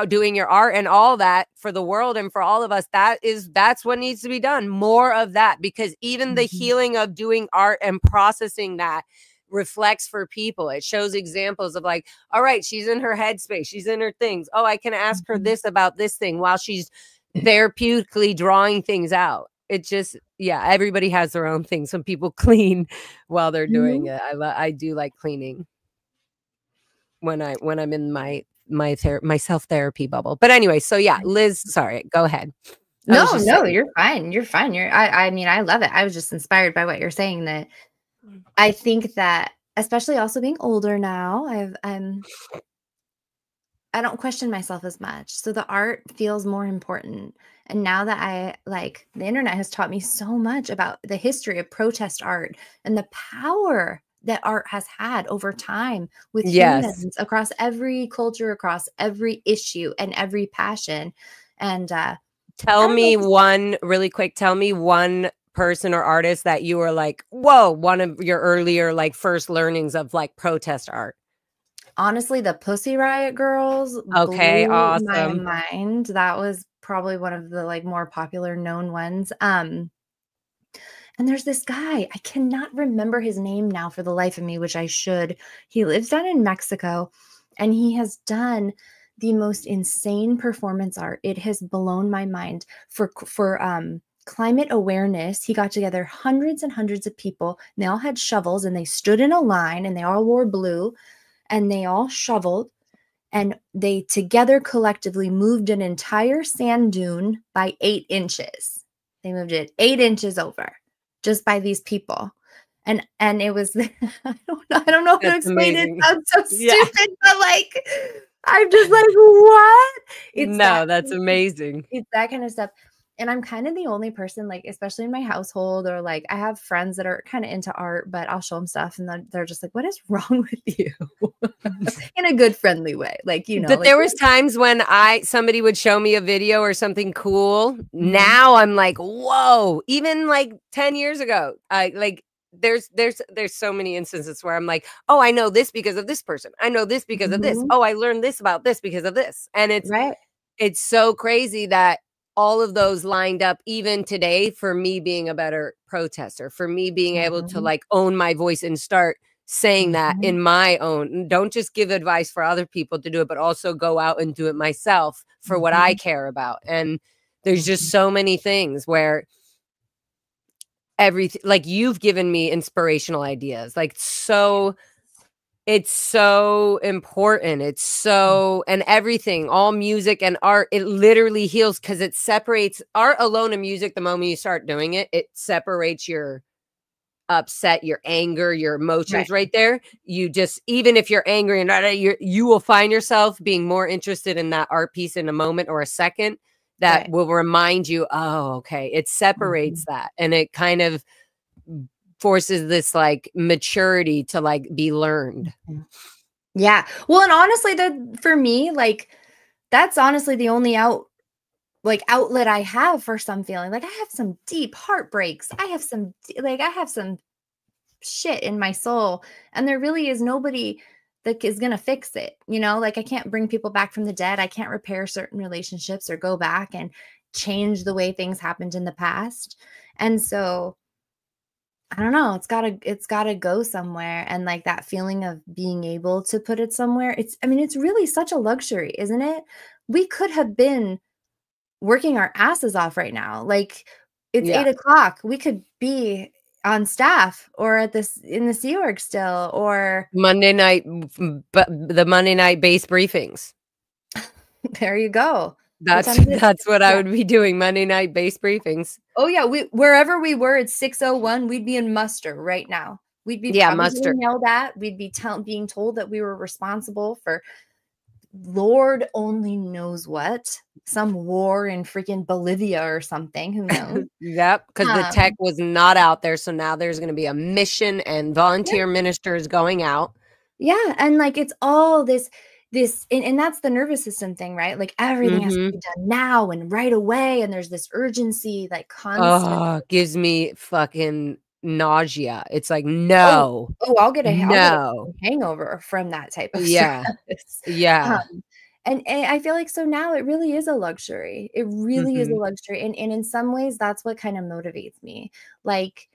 A: doing your art and all that for the world and for all of us, that's what needs to be done. More of that, because even the healing of doing art and processing that reflects for people. It shows examples of like, all right, she's in her headspace, she's in her things. Oh, I can ask her this about this thing while she's therapeutically drawing things out. It just, everybody has their own thing. Some people clean while they're doing it. I do like cleaning when I'm in my self-therapy bubble. But anyway, so Liz, sorry, go ahead.
B: No, you're fine. You're fine. I mean, I love it. I was just inspired by what you're saying, that I think that, especially also being older now, I don't question myself as much. So the art feels more important. And now that the internet has taught me so much about the history of protest art and the power that art has had over time with humans across every culture, across every issue and every passion. And
A: tell me one person or artist that you were like, whoa, one of your earlier first learnings of protest art.
B: Honestly, the Pussy Riot Girls blew my mind. That was probably one of the more popular known ones. And there's this guy, I cannot remember his name now for the life of me, which I should. He lives down in Mexico, and he has done the most insane performance art. It has blown my mind. For climate awareness, he got together hundreds and hundreds of people, and they all had shovels, and they stood in a line, and they all wore blue, and they all shoveled, and they together collectively moved an entire sand dune by 8 inches. They moved it 8 inches over just by these people. And it was, I don't know how to explain it. It sounds so stupid, but I'm just like, what?
A: That's amazing.
B: It's that kind of stuff. And I'm kind of the only person, especially in my household, or I have friends that are kind of into art, but I'll show them stuff and they're just like, what is wrong with you? In a good, friendly way.
A: But there was times when somebody would show me a video or something cool. Now I'm like, whoa, even 10 years ago, there's so many instances where I'm like, oh, I know this because of this person. I know this because of this. Oh, I learned this about this because of this. And it's so crazy that all of those lined up even today for me being a better protester, for me being able to own my voice and start saying that in my own, don't just give advice for other people to do it, but also go out and do it myself for what I care about. And There's just so many things where everything, like you've given me inspirational ideas, like it's so important. It's so, and everything, all music and art, it literally heals because it separates art alone and music. The moment you start doing it, it separates your upset, your anger, your emotions right there. You just, even if you're angry and you will find yourself being more interested in that art piece in a moment or a second that will remind you, oh, okay. It separates that, and it kind of forces this like maturity to like be learned.
B: Yeah. Well, and honestly, for me, like that's honestly the only outlet I have for some feeling. Like I have some deep heartbreaks. I have some shit in my soul, and there really is nobody that is going to fix it. You know, like I can't bring people back from the dead. I can't repair certain relationships or go back and change the way things happened in the past. And so I don't know, it's gotta go somewhere. And like that feeling of being able to put it somewhere, I mean, it's really such a luxury, isn't it? We could have been working our asses off right now. Like it's 8 o'clock. We could be on staff or in the Sea Org still, or
A: Monday night, but the Monday night base briefings.
B: There you go.
A: That's what I would be doing. Monday night base briefings.
B: Oh yeah, wherever we were at 6:01, we'd be in muster right now. We'd be muster yelled at. We'd be being told that we were responsible for Lord only knows what, some war in freaking Bolivia or something. Who knows?
A: Yep, because the tech was not out there, so now there's going to be a mission and volunteer ministers going out.
B: Yeah, and like it's all this, and that's the nervous system thing, right? Like everything has to be done now and right away, and there's this urgency, like constant.
A: Gives me fucking nausea. It's like no.
B: I'll get a hangover from that type of stress.
A: Yeah.
B: And I feel like so now it really is a luxury. It really is a luxury, and in some ways that's what kind of motivates me. Like,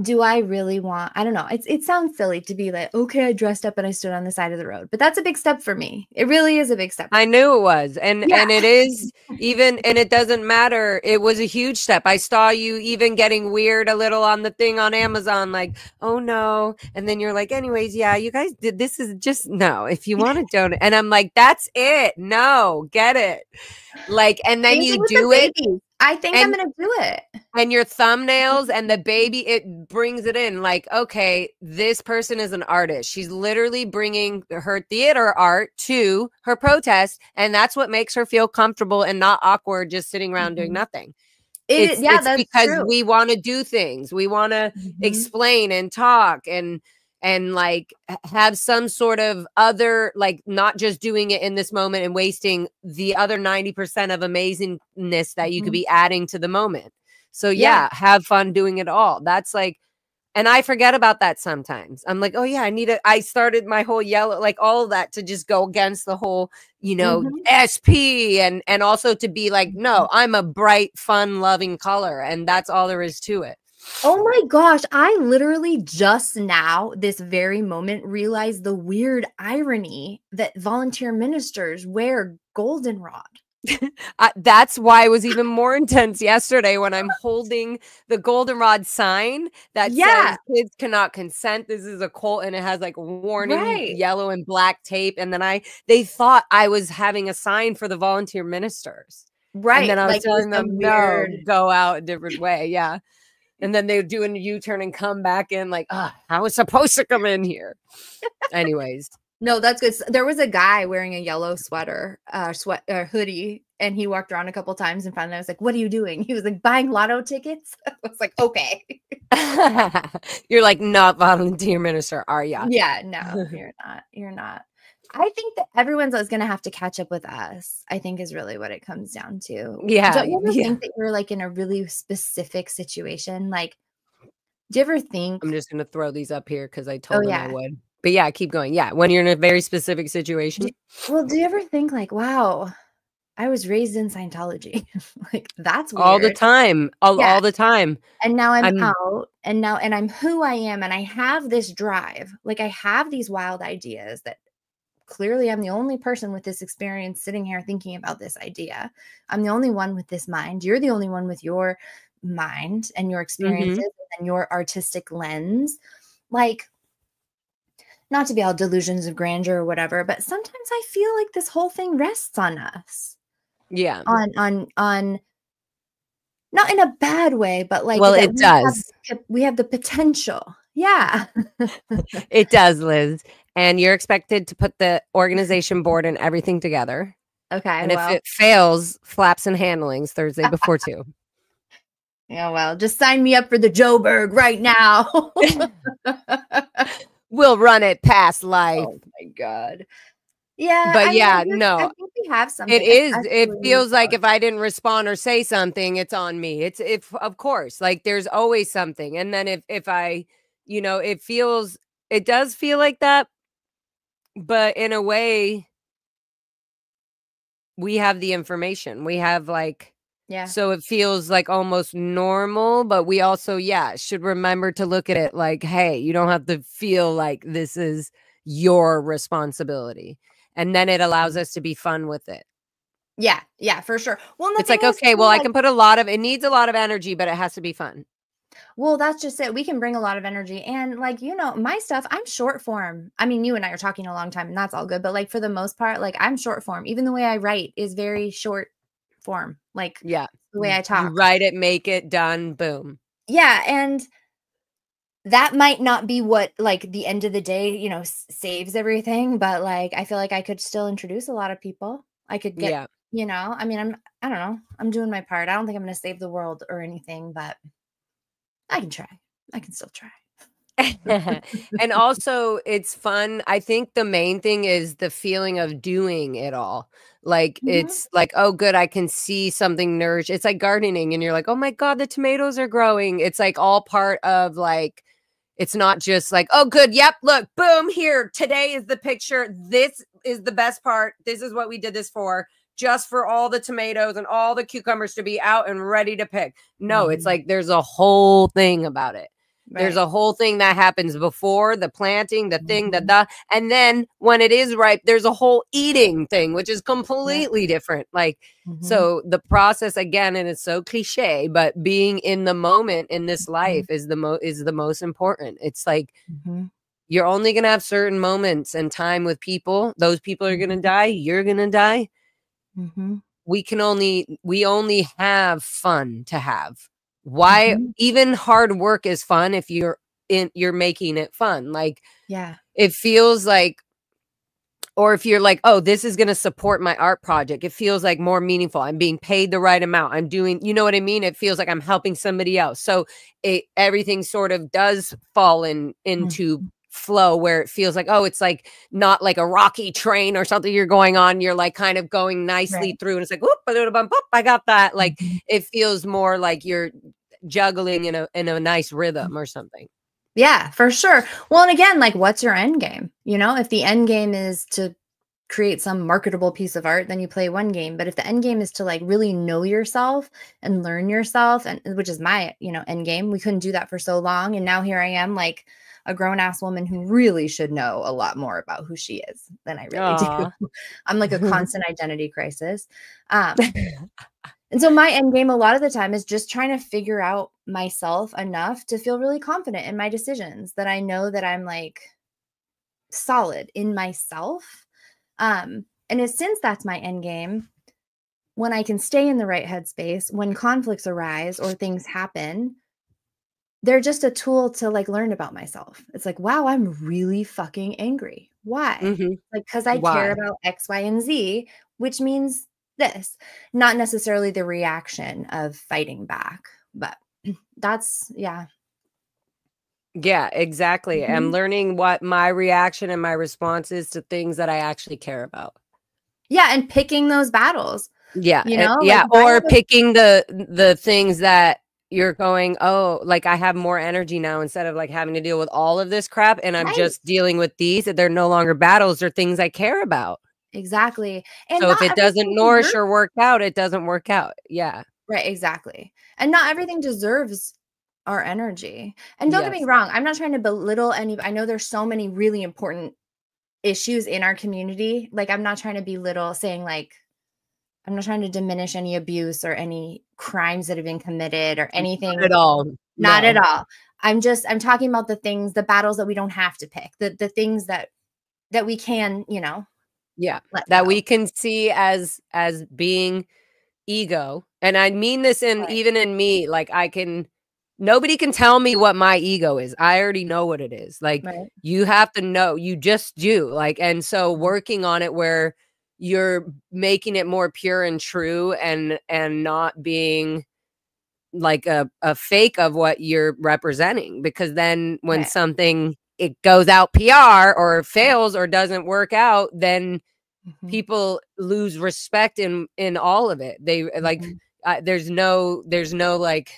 B: do I really want, I don't know. It sounds silly to be like, okay, I dressed up and I stood on the side of the road, but that's a big step for me. It really is a big step.
A: I knew it was. And it is even, and it doesn't matter. It was a huge step. I saw you even getting weird a little on the thing on Amazon, like, oh no. And then you're like, anyways, yeah, you guys did, this is just, no, if you want to donate. And I'm like, that's it. No, get it. Like, and then you do it.
B: I think I'm going to do it.
A: And your thumbnails and the baby, it brings it in like, okay, this person is an artist. She's literally bringing her theater art to her protest. And that's what makes her feel comfortable and not awkward just sitting around doing nothing. It's that's because true. We want to do things. We want to explain and talk and like have some sort of other, like not just doing it in this moment and wasting the other 90% of amazingness that you could be adding to the moment. So yeah, have fun doing it all. That's like, and I forget about that sometimes. I'm like, oh yeah, I started my whole yellow, like all of that to just go against the whole, you know, SP and also to be like, no, I'm a bright, fun, loving color. And that's all there is to it.
B: Oh my gosh, I literally just now, this very moment, realized the weird irony that volunteer ministers wear goldenrod.
A: That's why it was even more intense yesterday when I'm holding the goldenrod sign that says kids cannot consent. This is a cult, and it has like warning yellow and black tape. And then they thought I was having a sign for the volunteer ministers.
B: Right.
A: And then I was telling them, no, go out a different way. Yeah. And then they would do a U-turn and come back in like, I was supposed to come in here. Anyways.
B: No, that's good. There was a guy wearing a yellow hoodie, and he walked around a couple times, and finally I was like, what are you doing? He was like, buying lotto tickets. I was like, okay.
A: You're like, not volunteer minister, are ya?
B: Yeah, no, you're not. You're not. I think that everyone's going to have to catch up with us, I think is really what it comes down to.
A: Yeah.
B: Don't you ever think that you're like in a really specific situation? Like, do you ever think?
A: I'm just going to throw these up here because I told them I would. But yeah, keep going. Yeah. When you're in a very specific situation.
B: Do you ever think like, wow, I was raised in Scientology. Like, that's weird.
A: All the time. All the time.
B: And now I'm out and I'm who I am. And I have this drive. Like I have these wild ideas that clearly I'm the only person with this experience sitting here thinking about this idea. I'm the only one with this mind. You're the only one with your mind and your experiences and your artistic lens. Like, not to be all delusions of grandeur or whatever, but sometimes I feel like this whole thing rests on us.
A: Yeah.
B: On not in a bad way, but like
A: Well,
B: that
A: it does.
B: we have the potential. Yeah.
A: It does, Liz. And you're expected to put the organization board and everything together.
B: Okay.
A: And if it fails, flaps and handlings Thursday before 2.
B: Yeah, well, just sign me up for the Joburg right now.
A: We'll run it past life.
B: Oh my God. Yeah.
A: But
B: I
A: yeah,
B: mean,
A: no.
B: I think we have something.
A: It is. It feels like if I didn't respond or say something, it's on me. It's if of course, like there's always something. And then if I, it does feel like that. But in a way, we have the information. We have like,
B: yeah.
A: So it feels like almost normal, but we also, should remember to look at it like, hey, you don't have to feel like this is your responsibility. And then it allows us to be fun with it.
B: Yeah, for sure. Well,
A: it's like, okay, well, I can put it needs a lot of energy, but it has to be fun.
B: Well, that's just it. We can bring a lot of energy. And like, my stuff, I'm short form. I mean, you and I are talking a long time and that's all good. But like for the most part, like I'm short form. Even the way I write is very short form. Like the way I talk.
A: You write it, make it, done, boom.
B: Yeah. And that might not be what like the end of the day, saves everything. But like, I feel like I could still introduce a lot of people. I could get, I mean, I don't know. I'm doing my part. I don't think I'm going to save the world or anything, but I can try. I can still try.
A: And also it's fun. I think the main thing is the feeling of doing it all. Like it's like, oh good, I can see something nourished. It's like gardening and you're like, oh my God, the tomatoes are growing. It's like all part of like, it's not just like, oh good, yep, look, boom, here, today is the picture. This is the best part. This is what we did this for. Just for all the tomatoes and all the cucumbers to be out and ready to pick. No, it's like there's a whole thing about it. Right. There's a whole thing that happens before the planting, the thing, and then when it is ripe, there's a whole eating thing, which is completely different. Like, so the process again, and it's so cliche, but being in the moment in this life is the most important. It's like you're only going to have certain moments and time with people. Those people are going to die. You're going to die. We only have fun to have. Why even hard work is fun if you're making it fun. Like, it feels like, or if you're like, oh, this is going to support my art project. It feels like more meaningful. I'm being paid the right amount. I'm doing, you know what I mean? It feels like I'm helping somebody else. So everything sort of does fall into flow where it feels like, oh, it's like not like a rocky train or something you're going on. You're like kind of going nicely through and it's like, whoop, I got that. Like it feels more like you're juggling in a nice rhythm or something.
B: Yeah, for sure. Well, and again, like what's your end game? If the end game is to create some marketable piece of art, then you play one game. But if the end game is to like really know yourself and learn yourself, and which is my, end game, we couldn't do that for so long. And now here I am like a grown-ass woman who really should know a lot more about who she is than I really do. I'm like a constant identity crisis. And so my end game a lot of the time is just trying to figure out myself enough to feel really confident in my decisions, that I know that I'm like solid in myself. And since that's my end game, when I can stay in the right headspace, when conflicts arise or things happen, they're just a tool to like learn about myself. It's like, wow, I'm really fucking angry. Why? Like, because I care about X, Y, and Z, which means this, not necessarily the reaction of fighting back, but that's, yeah,
A: exactly. I'm learning what my reaction and my response is to things that I actually care about.
B: Yeah. And picking those battles.
A: Or picking the things that you're going, oh, like I have more energy now instead of like having to deal with all of this crap. And I'm just dealing with these, that they're no longer battles or things I care about.
B: Exactly. And
A: so if it doesn't nourish or work out, it doesn't work out. Yeah.
B: Right. Exactly. And not everything deserves our energy. And don't get me wrong, I'm not trying to belittle any. I know there's so many really important issues in our community. Like, I'm not trying to belittle, saying like, I'm not trying to diminish any abuse or any crimes that have been committed or anything.
A: Not at all.
B: Not at all. I'm talking about the things, the battles that we don't have to pick, the things that we can, you know,
A: that we can see as being ego. And I mean this even in me, like nobody can tell me what my ego is. I already know what it is. Like you have to know, you just do. Like, and so working on it where you're making it more pure and true and not being like a fake of what you're representing, because then when something it goes out PR or fails or doesn't work out, then people lose respect in all of it. They like there's no like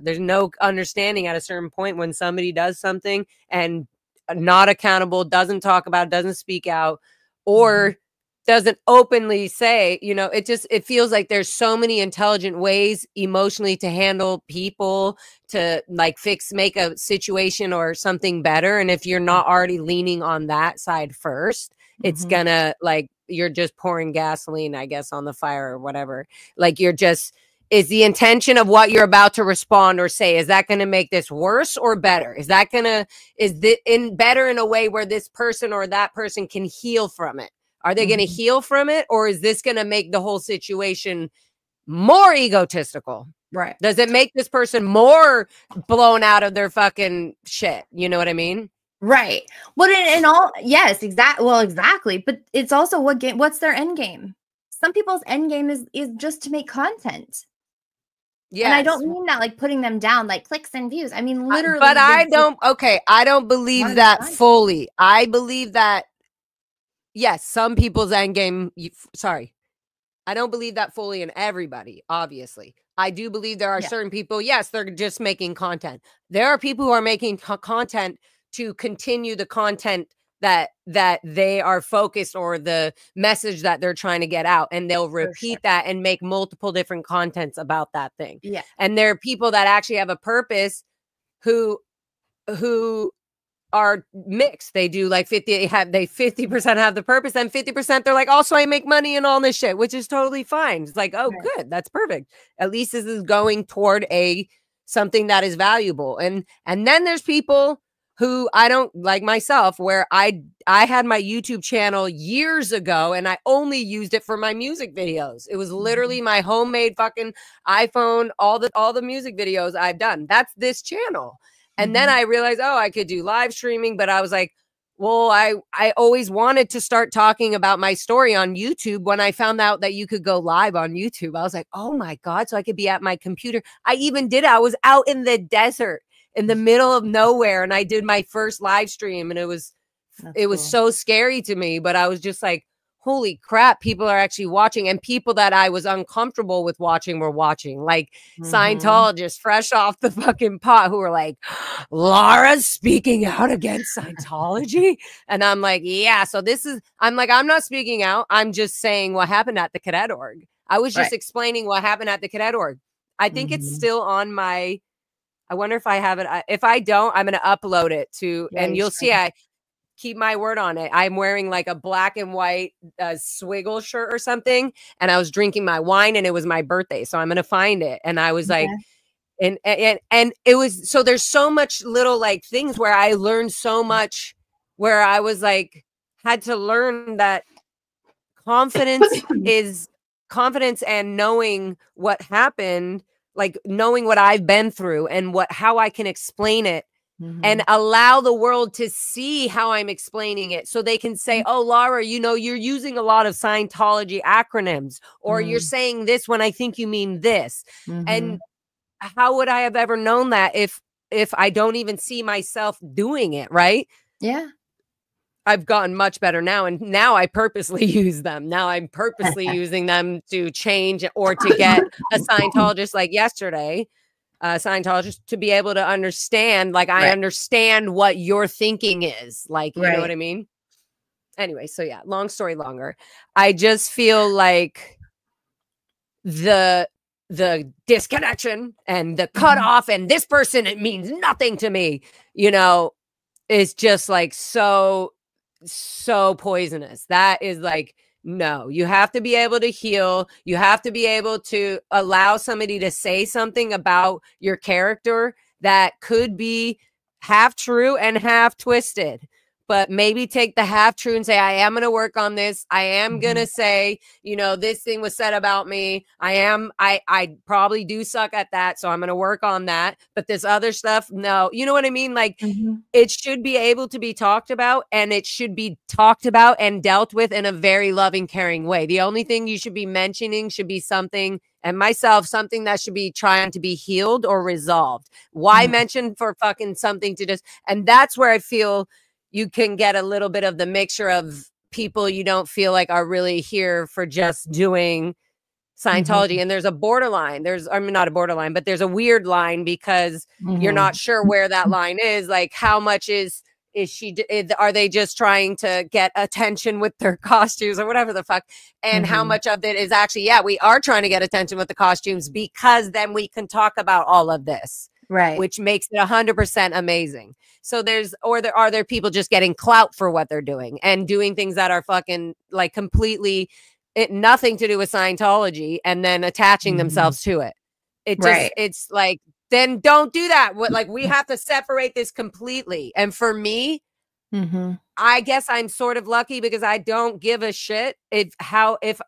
A: there's no understanding at a certain point when somebody does something and not accountable, doesn't talk about it, doesn't speak out, or doesn't openly say, you know, it feels like there's so many intelligent ways emotionally to handle people, to like make a situation or something better. And if you're not already leaning on that side first, it's gonna like, you're just pouring gasoline, I guess, on the fire or whatever. Like is the intention of what you're about to respond or say, is that going to make this worse or better? Is it better in a way where this person or that person can heal from it? Are they going to heal from it? Or is this going to make the whole situation more egotistical?
B: Right.
A: Does it make this person more blown out of their fucking shit? You know what I mean?
B: Right. Well, in all, yes, exactly. Well, exactly. But it's also what's their end game? Some people's end game is just to make content. Yeah. And I don't mean that like putting them down, like clicks and views. I mean, literally.
A: But I don't believe that fully. I believe that, yes, some people's end game, I don't believe that fully in everybody, obviously. I do believe there are certain people, yes, they're just making content. There are people who are making content to continue the content that they are focused, or the message that they're trying to get out, and they'll repeat that and make multiple different contents about that thing.
B: Yeah. And
A: there are people that actually have a purpose who are mixed. They do like 50% have the purpose, and 50% they're like, also I make money and all this shit, which is totally fine. It's like, oh, good, that's perfect. At least this is going toward something that is valuable. And then there's people who I don't, like myself, where I had my YouTube channel years ago and I only used it for my music videos. It was literally my homemade fucking iPhone, all the music videos I've done. That's this channel. And then I realized, I could do live streaming, but I was like, well, I always wanted to start talking about my story on YouTube. When I found out that you could go live on YouTube, I was like, oh my God, so I could be at my computer. I even did it. I was out in the desert in the middle of nowhere, and I did my first live stream, and it was so scary to me, but I was just like, holy crap, people are actually watching, and people that I was uncomfortable with watching were watching, like Scientologists fresh off the fucking pot who were like, Laura's speaking out against Scientology. And I'm like, yeah, so I'm not speaking out. I'm just saying what happened at the cadet org. I was just explaining what happened at the cadet org. I think it's still on my, I wonder if I have it. If I don't, I'm going to upload it to, and you'll see I keep my word on it. I'm wearing like a black and white swiggle shirt or something. And I was drinking my wine, and it was my birthday. So I'm going to find it. And I was like, and it was, so there's so much little like things where I learned so much, where I was like, had to learn that confidence is confidence, and knowing what happened, like knowing what I've been through and how I can explain it, and allow the world to see how I'm explaining it, so they can say, oh, Laura, you're using a lot of Scientology acronyms, or you're saying this when I think you mean this. And how would I have ever known that if I don't even see myself doing it, right?
B: Yeah.
A: I've gotten much better now, and now I purposely use them. Now I'm purposely using them to change, or to get a Scientologist like yesterday, Scientologist, to be able to understand, like, I understand what your thinking is, like, you know what I mean? Anyway, so yeah, long story longer. I just feel like the disconnection and the cutoff, and this person, it means nothing to me, is just like, so so poisonous. That is like, no, you have to be able to heal. You have to be able to allow somebody to say something about your character that could be half true and half twisted. But maybe take the half true and say, I am going to work on this. I am going to say, you know, this thing was said about me. I probably do suck at that. So I'm going to work on that. But this other stuff, no. You know what I mean? Like, it should be able to be talked about, and it should be talked about and dealt with in a very loving, caring way. The only thing you should be mentioning should be something, and myself, something that should be trying to be healed or resolved. Why mention for fucking something to just, and that's where I feel you can get a little bit of the mixture of people you don't feel like are really here for just doing Scientology. And there's a borderline. I mean, not a borderline, but there's a weird line because you're not sure where that line is. Like, how much are they just trying to get attention with their costumes or whatever the fuck? And how much of it is actually, yeah, we are trying to get attention with the costumes because then we can talk about all of this. Right. Which makes it 100% amazing. So are there people just getting clout for what they're doing and doing things that are fucking like completely nothing to do with Scientology and then attaching themselves to it. It's like, then don't do that. Like, we have to separate this completely. And for me, I guess I'm sort of lucky because I don't give a shit if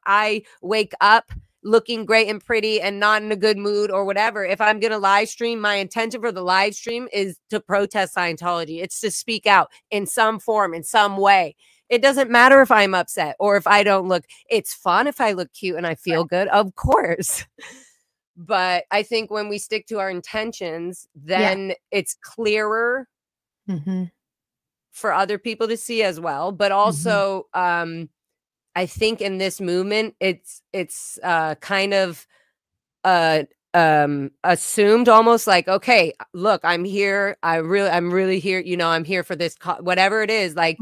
A: I wake up looking great and pretty and not in a good mood or whatever. If I'm going to live stream, my intention for the live stream is to protest Scientology. It's to speak out in some form, in some way. It doesn't matter if I'm upset or if I don't look. It's fun if I look cute and I feel good, of course. But I think when we stick to our intentions, then it's clearer for other people to see as well. But also, I think in this movement, it's kind of assumed almost like, okay, look, I'm here. I'm really here. You know, I'm here for this, whatever it is, like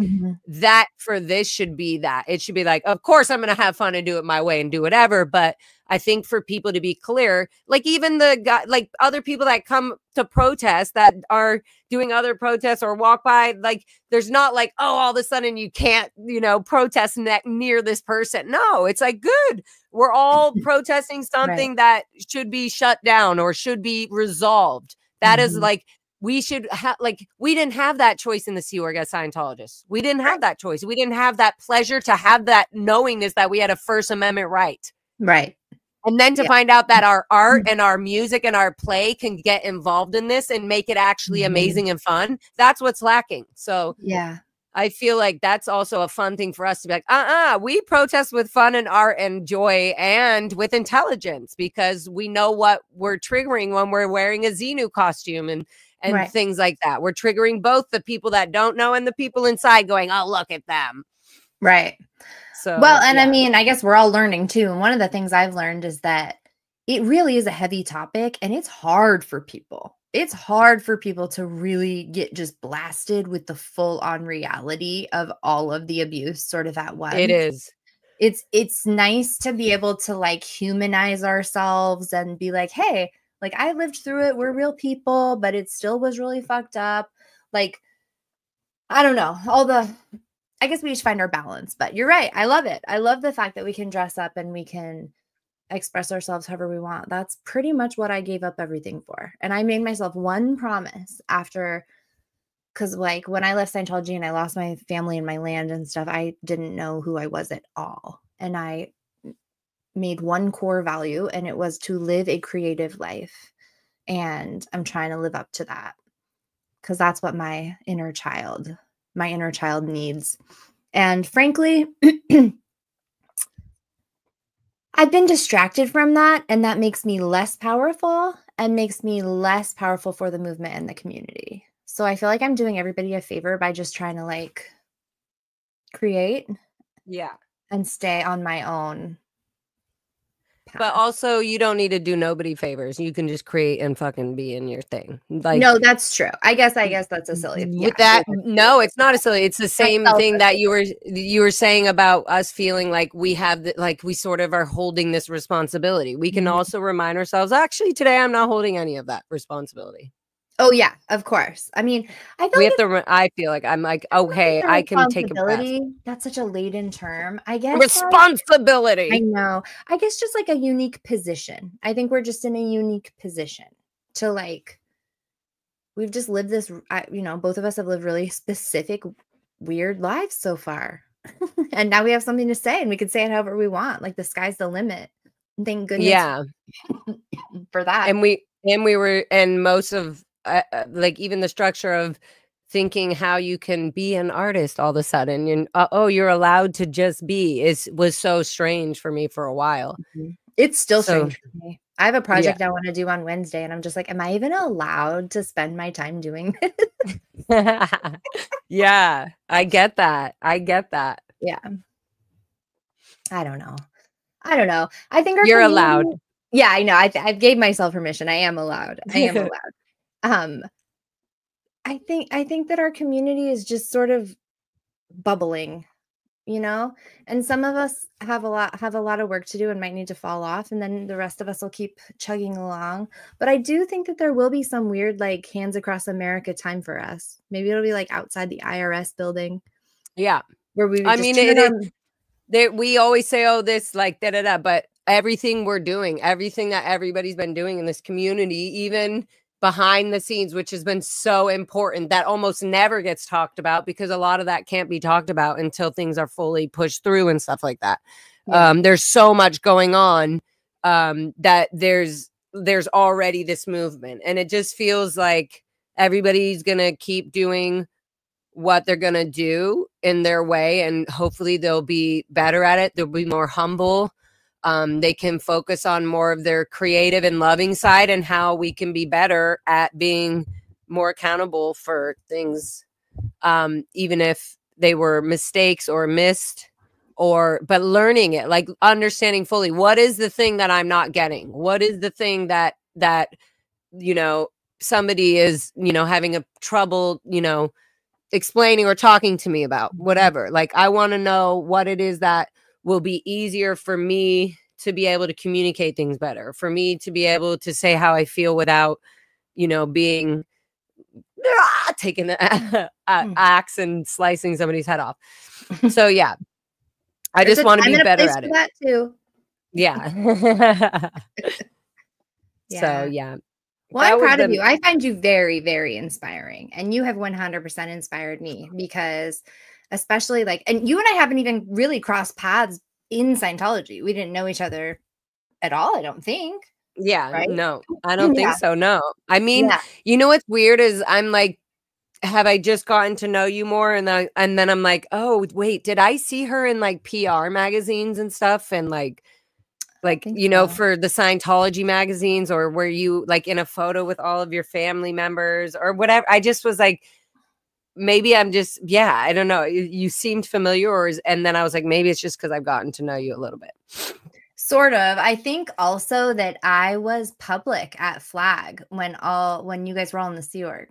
A: that for this should be that. It should be like, of course, I'm going to have fun and do it my way and do whatever. But I think for people to be clear, like even the guy, like other people that come to protest that are doing other protests or walk by, like there's not like, oh, all of a sudden you can't, you know, protest near this person. No, it's like, good. We're all protesting something that should be shut down or should be resolved. That is like, we should have, like, we didn't have that choice in the Sea Org as Scientologists. We didn't have that choice. We didn't have that pleasure to have that knowingness that we had a First Amendment right. Right. And then to find out that our art and our music and our play can get involved in this and make it actually amazing and fun. That's what's lacking. So yeah, I feel like that's also a fun thing for us to be like, we protest with fun and art and joy and with intelligence because we know what we're triggering when we're wearing a Xenu costume and things like that. We're triggering both the people that don't know and the people inside going, oh, look at them. Right. So, well, and I mean, I guess we're all learning too. And one of the things I've learned is that it really is a heavy topic and it's hard for people. It's hard for people to really get just blasted with the full on reality of all of the abuse sort of at once. It is. It's nice to be able to like humanize ourselves and be like, hey, like I lived through it. We're real people, but it still was really fucked up. Like, I don't know, I guess we should find our balance, but you're right. I love it. I love the fact that we can dress up and we can express ourselves however we want. That's pretty much what I gave up everything for. And I made myself one promise after, because like when I left Scientology and I lost my family and my land and stuff, I didn't know who I was at all. And I made one core value, and it was to live a creative life. And I'm trying to live up to that because that's what my inner child needs. And frankly, I've been distracted from that, and that makes me less powerful and makes me less powerful for the movement and the community. So I feel like I'm doing everybody a favor by just trying to like create and stay on my own path. But also you don't need to do nobody favors. You can just create and fucking be in your thing. Like, no, that's true. I guess that's a silly. With that, no, it's not a silly. It's the same thing that you were saying about us feeling like we have like we sort of are holding this responsibility. We can also remind ourselves, actually, today I'm not holding any of that responsibility.
B: Oh yeah, of course. I mean, I feel
A: We
B: like
A: have to, I feel like I'm like, okay,
B: it's a
A: I can take a breath.
B: responsibility. That's such a laden term. I guess like I
A: Responsibility.
B: know. I guess just like a unique position. I think we're just in a unique position to like we've just lived this both of us have lived really specific weird lives so far. And now we have something to say and we can say it however we want. Like the sky's the limit. Thank goodness
A: Yeah.
B: for that.
A: And we were, and most of like even the structure of thinking how you can be an artist all of a sudden, and oh, you're allowed to just be, was so strange for me for a while.
B: It's still
A: So
B: strange for me. I have a
A: yeah.
B: project I want to do on Wednesday, and I'm just like, am I even allowed to spend my time doing this?
A: Yeah, I get that. I get that.
B: Yeah. I don't know. I don't know. I think our
A: You're
B: community.
A: allowed.
B: Yeah, I know. I gave myself permission. I am allowed. I am allowed. Um, I think that our community is just sort of bubbling, and some of us have a lot of work to do and might need to fall off, and then the rest of us will keep chugging along. But I do think that there will be some weird like hands across America time for us. Maybe it'll be like outside the IRS building.
A: Yeah.
B: Where we would
A: I
B: just
A: mean,
B: turn on.
A: we always say, oh, this like da da da, but everything we're doing, everything that everybody's been doing in this community, even behind the scenes, which has been so important, that almost never gets talked about because a lot of that can't be talked about until things are fully pushed through and stuff like that.
B: Yeah.
A: There's so much going on that there's already this movement, and it just feels like everybody's gonna keep doing what they're going to do in their way, and hopefully they'll be better at it. They'll be more humble. They can focus on more of their creative and loving side, and how we can be better at being more accountable for things, even if they were mistakes or missed, but learning it, like understanding fully what is the thing that I'm not getting, what is the thing that somebody is having a trouble explaining or talking to me about, whatever. Like, I want to know what it is that will be easier for me to be able to communicate things better, for me to be able to say how I feel without, being taking the axe and slicing somebody's head off. So yeah, I
B: There's
A: just
B: a
A: want to
B: time
A: be
B: and a
A: better
B: place
A: at
B: for
A: it.
B: that too.
A: Yeah. So
B: Yeah.
A: yeah.
B: Well, I'm proud of you. I find you very, very inspiring, and you have 100% inspired me because, especially like, and you and I haven't even really crossed paths in Scientology. We didn't know each other at all, I don't think.
A: Yeah,
B: Right?
A: no, I don't think
B: Yeah.
A: so. No, I mean,
B: Yeah.
A: what's weird is I'm like, have I just gotten to know you more? And then I'm like, oh, wait, did I see her in like PR magazines and stuff? And like,
B: Think so.
A: for the Scientology magazines, or were you like in a photo with all of your family members or whatever? I just was like, maybe I'm just, yeah, I don't know. You seemed familiar, and then I was like, maybe it's just because I've gotten to know you a little bit.
B: Sort of. I think also that I was public at Flag when you guys were all in the Sea Org.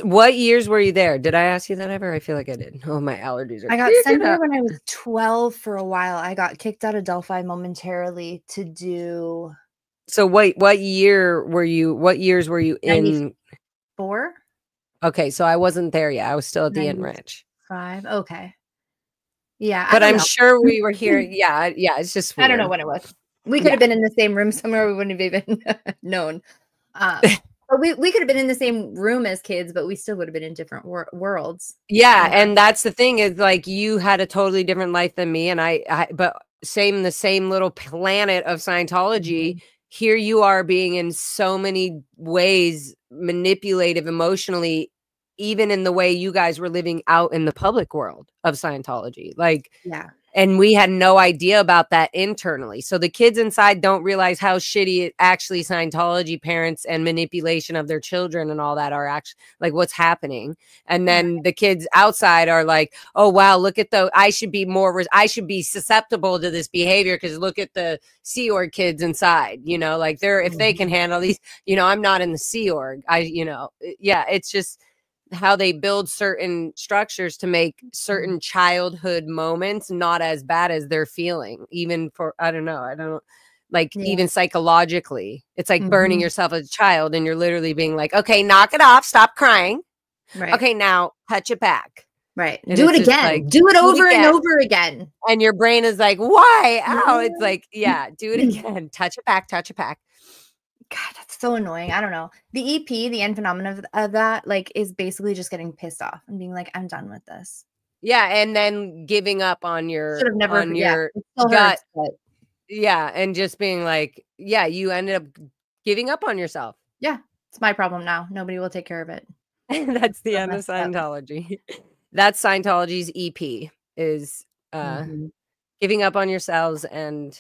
A: What years were you there? Did I ask you that ever? I feel like I did. Oh, my allergies are.
B: I got sent there when I was 12 for a while. I got kicked out of Delphi momentarily to do.
A: So what year were you? What years were you in?
B: 94?
A: Okay, so I wasn't there yet. I was still at the Enrich.
B: 5. Okay. Yeah,
A: But I'm
B: know.
A: sure we were here. Yeah, it's just weird.
B: I don't know when it was. We could have been in the same room somewhere. We wouldn't have even known. But we could have been in the same room as kids, but we still would have been in different worlds.
A: Yeah, and that's the thing, is like, you had a totally different life than me, and but the same little planet of Scientology.
B: Mm-hmm.
A: Here you are, being in so many ways manipulative emotionally, even in the way you guys were living out in the public world of Scientology. Like,
B: yeah.
A: And we had no idea about that internally. So the kids inside don't realize how shitty it actually Scientology parents and manipulation of their children and all that are actually, like, what's happening. And then the kids outside are like, oh, wow, look at I should be susceptible to this behavior because look at the Sea Org kids inside, like if they can handle these, I'm not in the Sea Org. It's just how they build certain structures to make certain childhood moments not as bad as they're feeling, even for, I don't know. like
B: Yeah.
A: even psychologically. It's like burning
B: Mhm.
A: yourself as a child, and you're literally being like, okay, knock it off, stop crying.
B: Right.
A: Okay, now touch it back.
B: Right.
A: And
B: Do it
A: it's just
B: again.
A: like,
B: Do it
A: do it
B: over and
A: again.
B: over again.
A: And your brain is like, why? Ow.
B: Yeah.
A: It's like, yeah, do it again. Touch it back, touch it back.
B: God, that's so annoying. I don't know. The EP, the end phenomenon of that, like, is basically just getting pissed off and being like, I'm done with this.
A: Yeah, and then giving up on your
B: Should have never.
A: your
B: It still
A: gut.
B: hurts, but
A: Yeah, and just being like, yeah, you ended up giving up on yourself.
B: yeah, it's my problem now. Nobody will take care of it.
A: That's the end of
B: messed up.
A: Scientology. That's Scientology's EP is giving up on yourselves and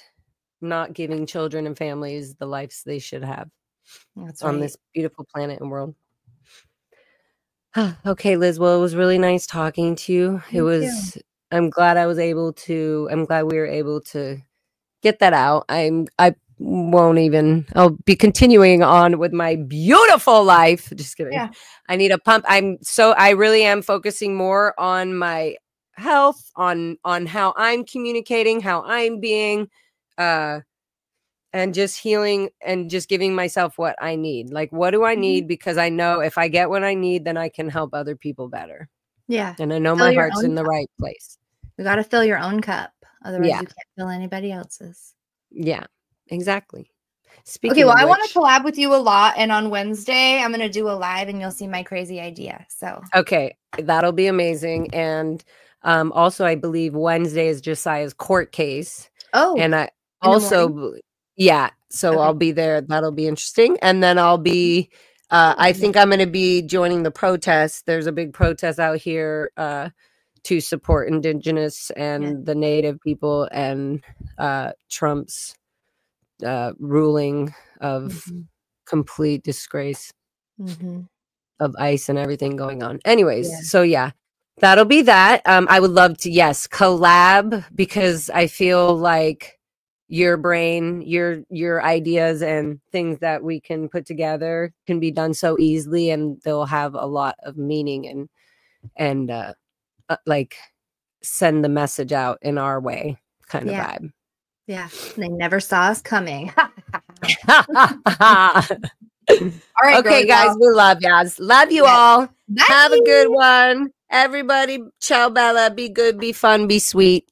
A: not giving children and families the lives they should have
B: That's
A: on
B: right.
A: this beautiful planet and world. Okay, Liz. Well, it was really nice talking to you.
B: Me too.
A: I'm glad we were able to get that out. I'll be continuing on with my beautiful life. Just kidding.
B: Yeah.
A: I need a pump. I really am focusing more on my health, on how I'm communicating, how I'm being, and just healing and just giving myself what I need. Like, what do I need? Because I know if I get what I need, then I can help other people better.
B: Yeah.
A: And I know
B: Fill
A: my
B: your
A: heart's
B: own
A: in the
B: cup.
A: right place.
B: You got to fill your own cup. Otherwise,
A: Yeah.
B: you can't fill anybody else's.
A: Yeah, exactly.
B: Okay,
A: Speaking
B: well,
A: of
B: I want to
A: which,
B: collab with you a lot. And on Wednesday, I'm going to do a live and you'll see my crazy idea. So,
A: okay, that'll be amazing. And also, I believe Wednesday is Josiah's court case.
B: oh,
A: And I
B: in the
A: also,
B: morning?
A: yeah, so
B: Okay.
A: I'll be there. That'll be interesting. And then I'll be, I think I'm going to be joining the protest. There's a big protest out here to support Indigenous and the Native people and Trump's ruling of complete disgrace of ICE and everything going on. Anyways, so yeah, that'll be that. I would love to, yes, collab, because I feel like your brain, your ideas and things that we can put together can be done so easily, and they'll have a lot of meaning and like send the message out in our way kind of vibe.
B: Yeah. They never saw us coming.
A: All right, okay, guys, we love y'all. Love you all. Bye. Have a good one. Everybody, ciao, Bella. Be good, be fun, be sweet.